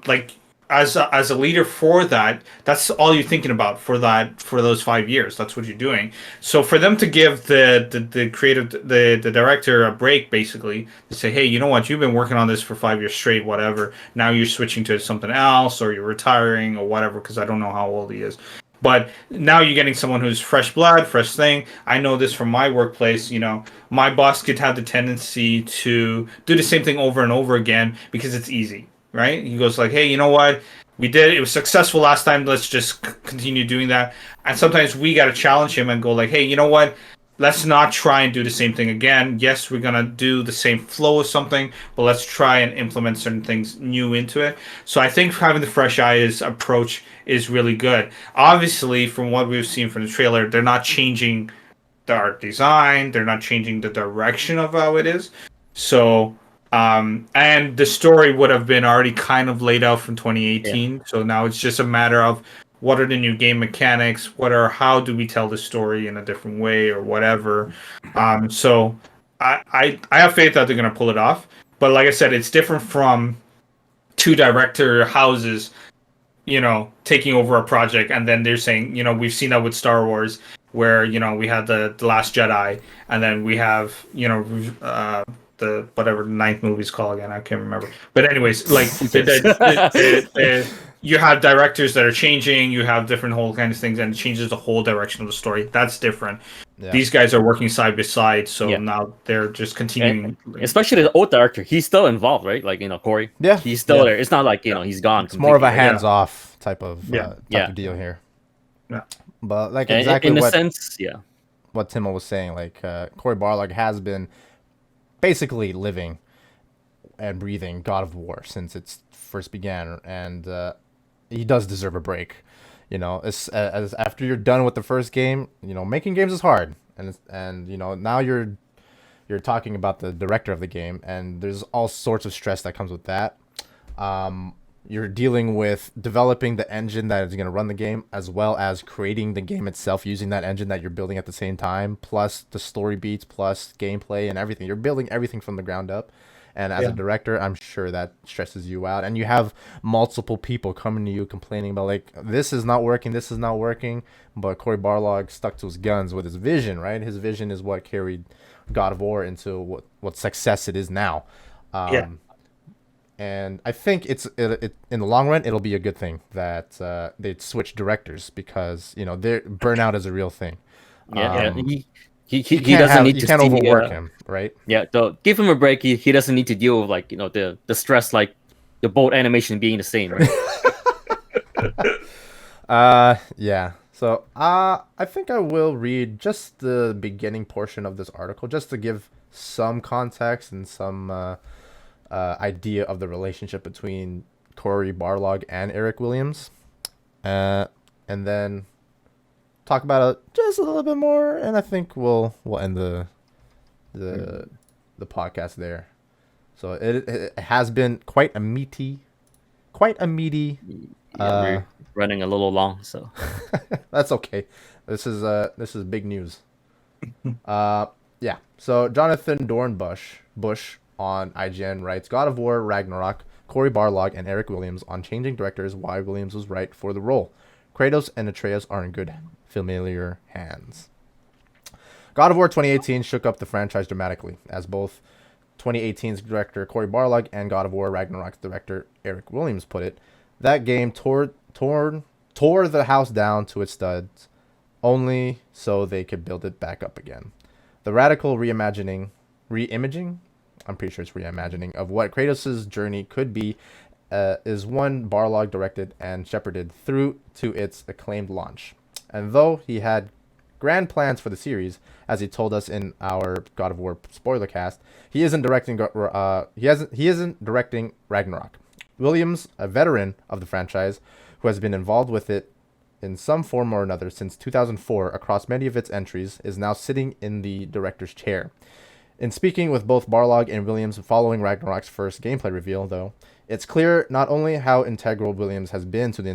like as a leader for that, that's all you're thinking about for those 5 years. That's what you're doing. So for them to give the creative the director a break, basically to say, hey, you know what, you've been working on this for 5 years straight, whatever. Now you're switching to something else, or you're retiring, or whatever. Because I don't know how old he is. But now you're getting someone who's fresh blood, fresh thing. I know this from my workplace. You know, my boss could have the tendency to do the same thing over and over again because it's easy, right? He goes like, hey, you know what? We did it. It was successful last time. Let's just continue doing that. And sometimes we got to challenge him and go like, hey, you know what? Let's not try and do the same thing again. Yes, we're going to do the same flow of something, but let's try and implement certain things new into it. So I think having the fresh eyes approach is really good. Obviously, from what we've seen from the trailer, they're not changing the art design. They're not changing the direction of how it is. So, and the story would have been already kind of laid out from 2018. Yeah. So now it's just a matter of what are the new game mechanics? How do we tell the story in a different way or whatever? So I have faith that they're going to pull it off. But like I said, it's different from two director houses, you know, taking over a project. And then they're saying, you know, we've seen that with Star Wars where, you know, we had the Last Jedi and then we have, you know, the whatever the 9th movie's called again. I can't remember. But anyways, like you have directors that are changing, you have different whole kinds of things, and it changes the whole direction of the story. That's different. Yeah. These guys are working side by side, so now they're just continuing. And especially the old director, he's still involved, right? Like, you know, Cory. Yeah. He's still there. It's not like, you know, he's gone. It's more of a hands-off type of deal here. Yeah. But like exactly in a sense, what Timo was saying, like Cory Barlog has been basically living and breathing God of War since it first began, and he does deserve a break. You know, as after you're done with the first game, you know, making games is hard, and you know, now you're talking about the director of the game, and there's all sorts of stress that comes with that. You're dealing with developing the engine that is going to run the game, as well as creating the game itself using that engine that you're building at the same time, plus the story beats, plus gameplay and everything. You're building everything from the ground up. And as a director, I'm sure that stresses you out. And you have multiple people coming to you complaining about, like, this is not working, this is not working. But Cory Barlog stuck to his guns with his vision, right? His vision is what carried God of War into what success it is now. And I think it in the long run, it'll be a good thing that they switch directors because, you know, burnout is a real thing. He doesn't need to. You can't overwork him, right? Yeah, so give him a break. He doesn't need to deal with, like, you know, the stress, like the bolt animation being the same, right? Yeah. So I think I will read just the beginning portion of this article just to give some context and some idea of the relationship between Cory Barlog and Eric Williams, and then talk about it just a little bit more, and I think we'll end the podcast there. So it has been quite a meaty quite a meaty. Yeah, we're running a little long, so That's okay. This is big news. Yeah. So Jonathan Bush on IGN writes God of War Ragnarok, Cory Barlog and Eric Williams on changing directors, why Williams was right for the role. Kratos and Atreus are in good, familiar hands. God of War 2018 shook up the franchise dramatically, as both 2018's director Cory Barlog and God of War Ragnarok's director Eric Williams put it. That game tore the house down to its studs, only so they could build it back up again. The radical reimaging, I'm pretty sure it's reimagining, of what Kratos' journey could be is one Barlog directed and shepherded through to its acclaimed launch. And though he had grand plans for the series, as he told us in our God of War spoiler cast, he isn't directing Ragnarok. Williams, a veteran of the franchise, who has been involved with it in some form or another since 2004 across many of its entries, is now sitting in the director's chair. In speaking with both Barlog and Williams following Ragnarok's first gameplay reveal, though, it's clear not only how integral Williams has been to the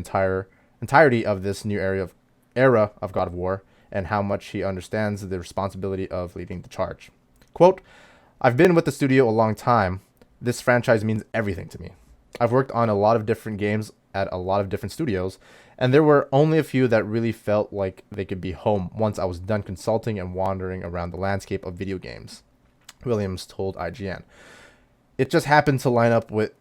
entirety of this new era of God of War, and how much he understands the responsibility of leading the charge. Quote, I've been with the studio a long time. This franchise means everything to me. I've worked on a lot of different games at a lot of different studios, and there were only a few that really felt like they could be home once I was done consulting and wandering around the landscape of video games, Williams told IGN. It just so happened to line up that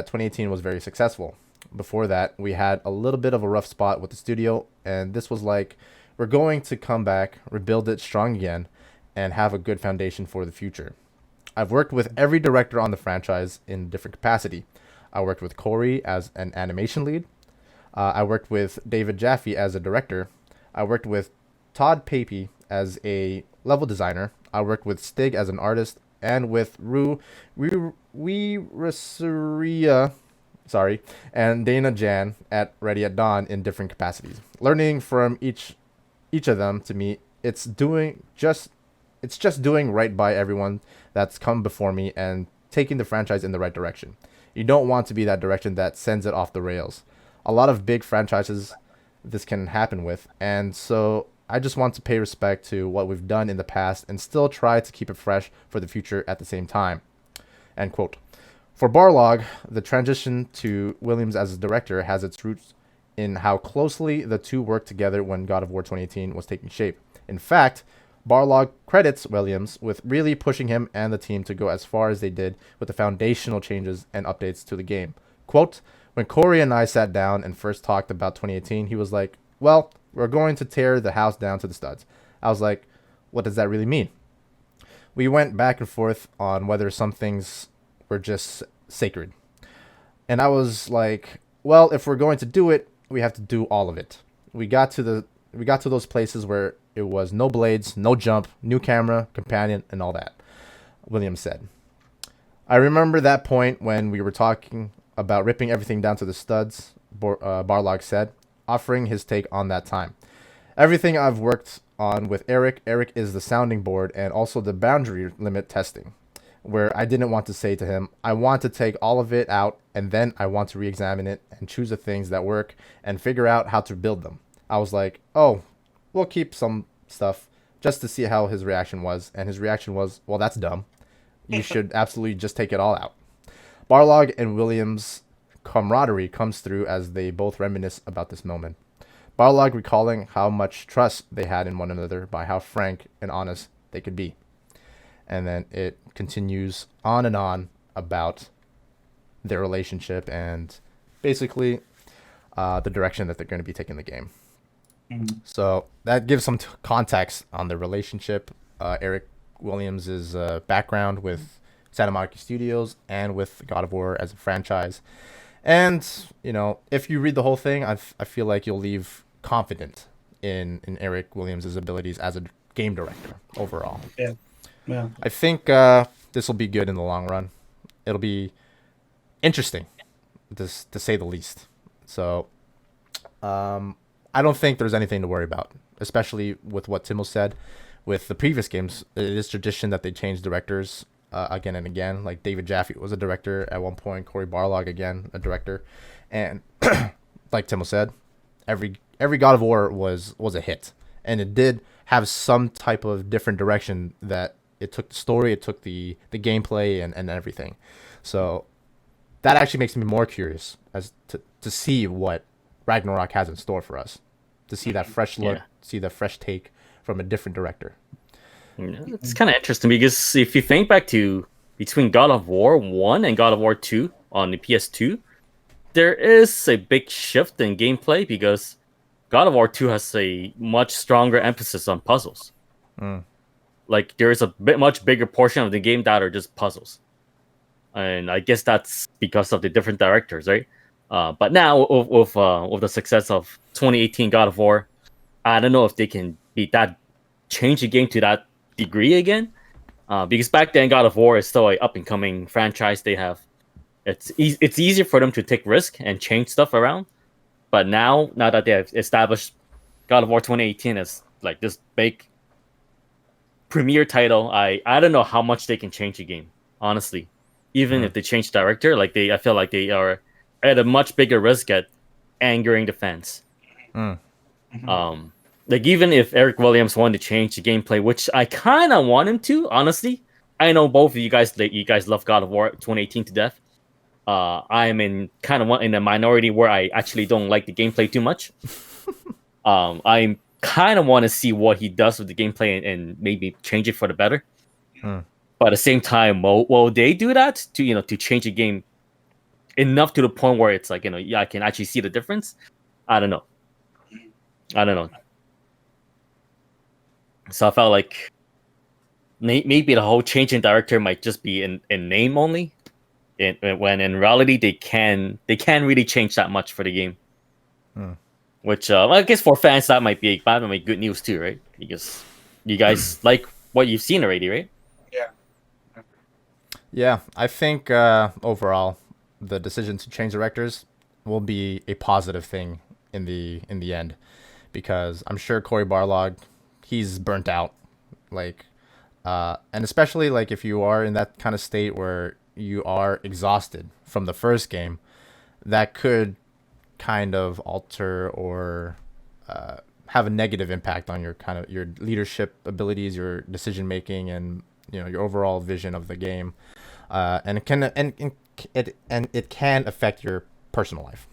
2018 was very successful. Before that, we had a little bit of a rough spot with the studio, and this was like, we're going to come back, rebuild it strong again, and have a good foundation for the future. I've worked with every director on the franchise in a different capacity. I worked with Cory as an animation lead. I worked with David Jaffe as a director. I worked with Todd Papey as a level designer. I worked with Stig as an artist, and with Rue Rasuria, and Dana Jan at Ready at Dawn in different capacities. Learning from each of them, to me, it's just doing right by everyone that's come before me and taking the franchise in the right direction. You don't want to be that direction that sends it off the rails. A lot of big franchises this can happen with, and so I just want to pay respect to what we've done in the past and still try to keep it fresh for the future at the same time. End quote. For Barlog, the transition to Williams as a director has its roots in how closely the two worked together when God of War 2018 was taking shape. In fact, Barlog credits Williams with really pushing him and the team to go as far as they did with the foundational changes and updates to the game. Quote, when Cory and I sat down and first talked about 2018, he was like, well, we're going to tear the house down to the studs. I was like, what does that really mean? We went back and forth on whether some things were just sacred. And I was like, well, if we're going to do it, we have to do all of it. We got to those places where it was no blades, no jump, new camera, companion, and all that, Williams said. I remember that point when we were talking about ripping everything down to the studs, Barlog said, offering his take on that time. Everything I've worked on with Eric is the sounding board and also the boundary limit testing, where I didn't want to say to him, I want to take all of it out and then I want to re-examine it and choose the things that work and figure out how to build them. I was like, oh, we'll keep some stuff just to see how his reaction was. And his reaction was, well, that's dumb. You should absolutely just take it all out. Barlog and Williams' camaraderie comes through as they both reminisce about this moment. Barlog recalling how much trust they had in one another by how frank and honest they could be. And then it continues on and on about their relationship and basically the direction that they're going to be taking the game. Mm-hmm. So that gives some context on the relationship. Eric Williams' background with Santa Monica Studios and with God of War as a franchise. And, you know, if you read the whole thing, I feel like you'll leave confident in Eric Williams' abilities as a game director overall. Yeah. I think this will be good in the long run. It'll be interesting, to say the least. So I don't think there's anything to worry about, especially with what Timo said. With the previous games, it is tradition that they change directors again and again. Like David Jaffe was a director at one point, Cory Barlog again a director, and like Timo said, every God of War was a hit, and it did have some type of different direction that it took the story, it took the gameplay and everything. So that actually makes me more curious as to see what Ragnarok has in store for us, to see that fresh look, see the fresh take from a different director. It's kind of interesting because if you think back to between God of War 1 and God of War 2 on the PS2, there is a big shift in gameplay because God of War 2 has a much stronger emphasis on puzzles. Like there is a much bigger portion of the game that are just puzzles. And I guess that's because of the different directors, right? But now with the success of 2018 God of War, I don't know if they can change the game to that degree again. Because back then God of War is still an up and coming franchise. It's easier for them to take risk and change stuff around. But now that they have established God of War 2018 as like this big premier title, I don't know how much they can change the game, honestly. Even if they change director, I feel like they are at a much bigger risk at angering the fans. Like even if Eric Williams wanted to change the gameplay, which I kind of want him to, honestly. I know both of you guys love God of War 2018 to death. I'm in a minority where I actually don't like the gameplay too much. I kind of want to see what he does with the gameplay and maybe change it for the better. But at the same time, will they do that to change the game enough to the point where it's like I can actually see the difference? I don't know. So I felt like maybe the whole change in director might just be in name only, when in reality they can really change that much for the game. Which I guess for fans that might be good news too, right? Because you guys like what you've seen already, right? Yeah, I think overall the decision to change directors will be a positive thing in the end, because I'm sure Cory Barlog, he's burnt out, and especially like if you are in that kind of state where you are exhausted from the first game, that could kind of alter or have a negative impact on your leadership abilities, your decision making, and your overall vision of the game. And it can affect your personal life.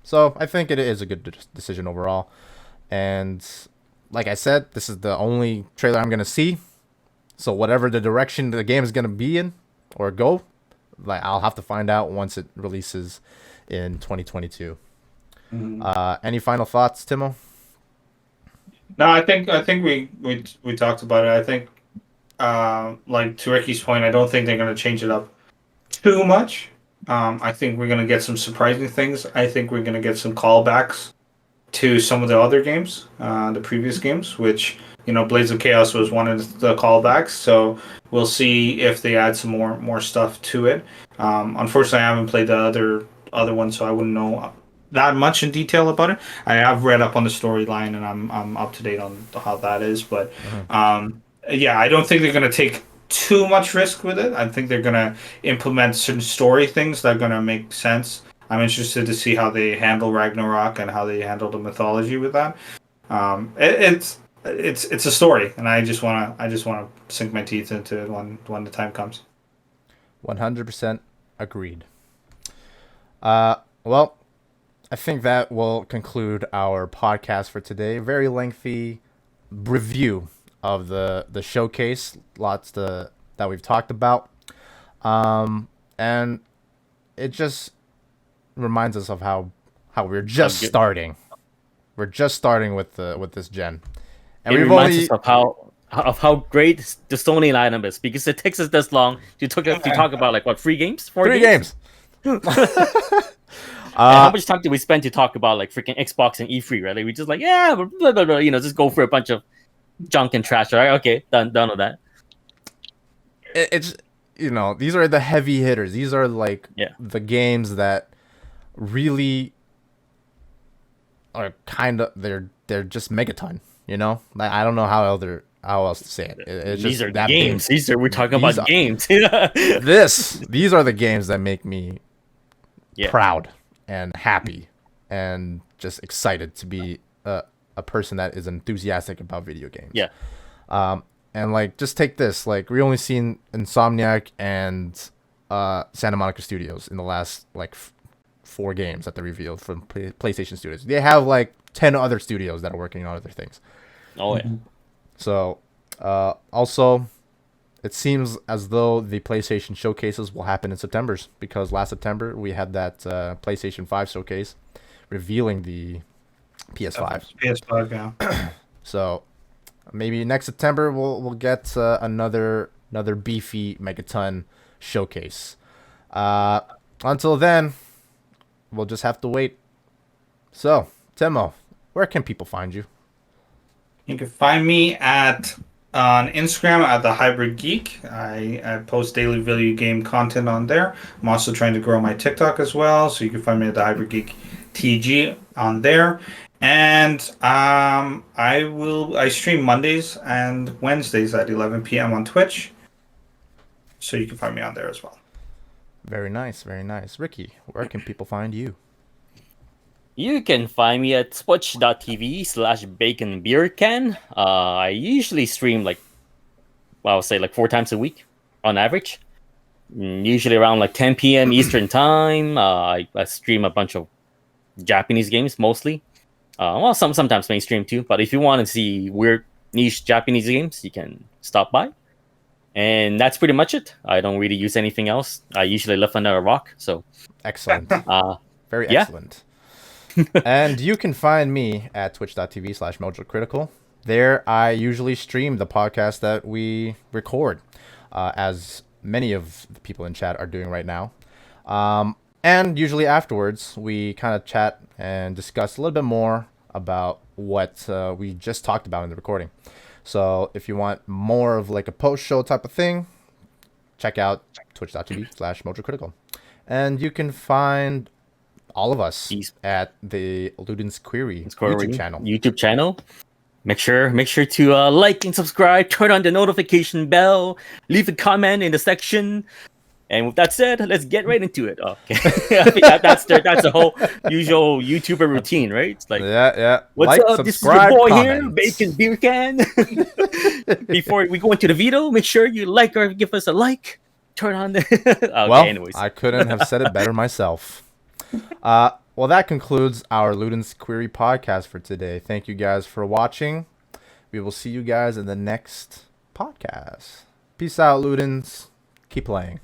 So I think it is a good decision overall. And like I said, this is the only trailer I'm gonna see. So whatever the direction the game is gonna be in or go, I'll have to find out once it releases in 2022. Any final thoughts, Timo? No, I think we talked about it. I think like to Ricky's point, I don't think they're going to change it up too much. I think we're going to get some surprising things. I think we're going to get some callbacks to some of the other games, the previous games, which Blades of Chaos was one of the callbacks. So we'll see if they add some more stuff to it. Unfortunately, I haven't played the other one, so I wouldn't know that much in detail about it. I have read up on the storyline, and I'm up to date on how that is. But yeah, I don't think they're going to take too much risk with it. I think they're going to implement some story things that are going to make sense. I'm interested to see how they handle Ragnarok and how they handle the mythology with that. It's a story, and I just want to sink my teeth into it when the time comes. 100% agreed. Well, I think that will conclude our podcast for today. Very lengthy review of the showcase, lots that we've talked about, and it just reminds us of how we're just starting. We're just starting with this gen, and it reminds us of how great the Sony lineup is, because it takes us this long to talk about like what 3 games, 4 games. How much time did we spend to talk about like freaking Xbox and E3, right? Like, we just like, blah, blah, blah, just go for a bunch of junk and trash, right? Okay, done with that. It's these are the heavy hitters. These are like the games that really are kind of they're just megaton. I don't know how how else to say it. It's These just are that games. big. We're talking about games. These are the games that make me Yeah. proud and happy and just excited to be a person that is enthusiastic about video games. Yeah. And like, just take this. Like, we only seen Insomniac and Santa Monica Studios in the last like 4 games that they revealed from PlayStation Studios. They have like 10 other studios that are working on other things. Oh yeah. So, also, it seems as though the PlayStation showcases will happen in September, because last September we had that PlayStation 5 showcase revealing the PS5. PS5, yeah. So maybe next September we'll get another beefy Megaton showcase. Until then, we'll just have to wait. So, Timo, where can people find you? You can find me on Instagram at TheHybridGeek. I post daily video game content on there. I'm also trying to grow my TikTok as well, so you can find me at TheHybridGeek TG on there. And I stream Mondays and Wednesdays at 11 p.m. on Twitch, so you can find me on there as well. Very nice, very nice. Ricky, where can people find you? You can find me at twitch.tv/BaconBeercan. I usually stream I'll say 4 times a week on average. Usually around 10 p.m. Eastern time. I stream a bunch of Japanese games mostly. Well, sometimes mainstream too. But if you want to see weird niche Japanese games, you can stop by. And that's pretty much it. I don't really use anything else. I usually live under a rock. So excellent. Very yeah. excellent. And you can find me at twitch.tv/MojoCritical. There, I usually stream the podcast that we record, as many of the people in chat are doing right now. And usually afterwards, we kind of chat and discuss a little bit more about what we just talked about in the recording. So if you want more of a post-show type of thing, check out twitch.tv/MojoCritical. And you can find all of us at the Ludens Query YouTube channel. Make sure to like and subscribe, turn on the notification bell, leave a comment in the section. And with that said, let's get right into it. Okay, I think that's the whole usual YouTuber routine, right? It's yeah. What's up? This is your boy here, comment. BaconBeercan. Before we go into the video, make sure you like or give us a like. Turn on the. Okay, anyways, I couldn't have said it better myself. Well, that concludes our Ludens Query podcast for today. Thank you guys for watching. We will see you guys in the next podcast. Peace out, Ludens. Keep playing.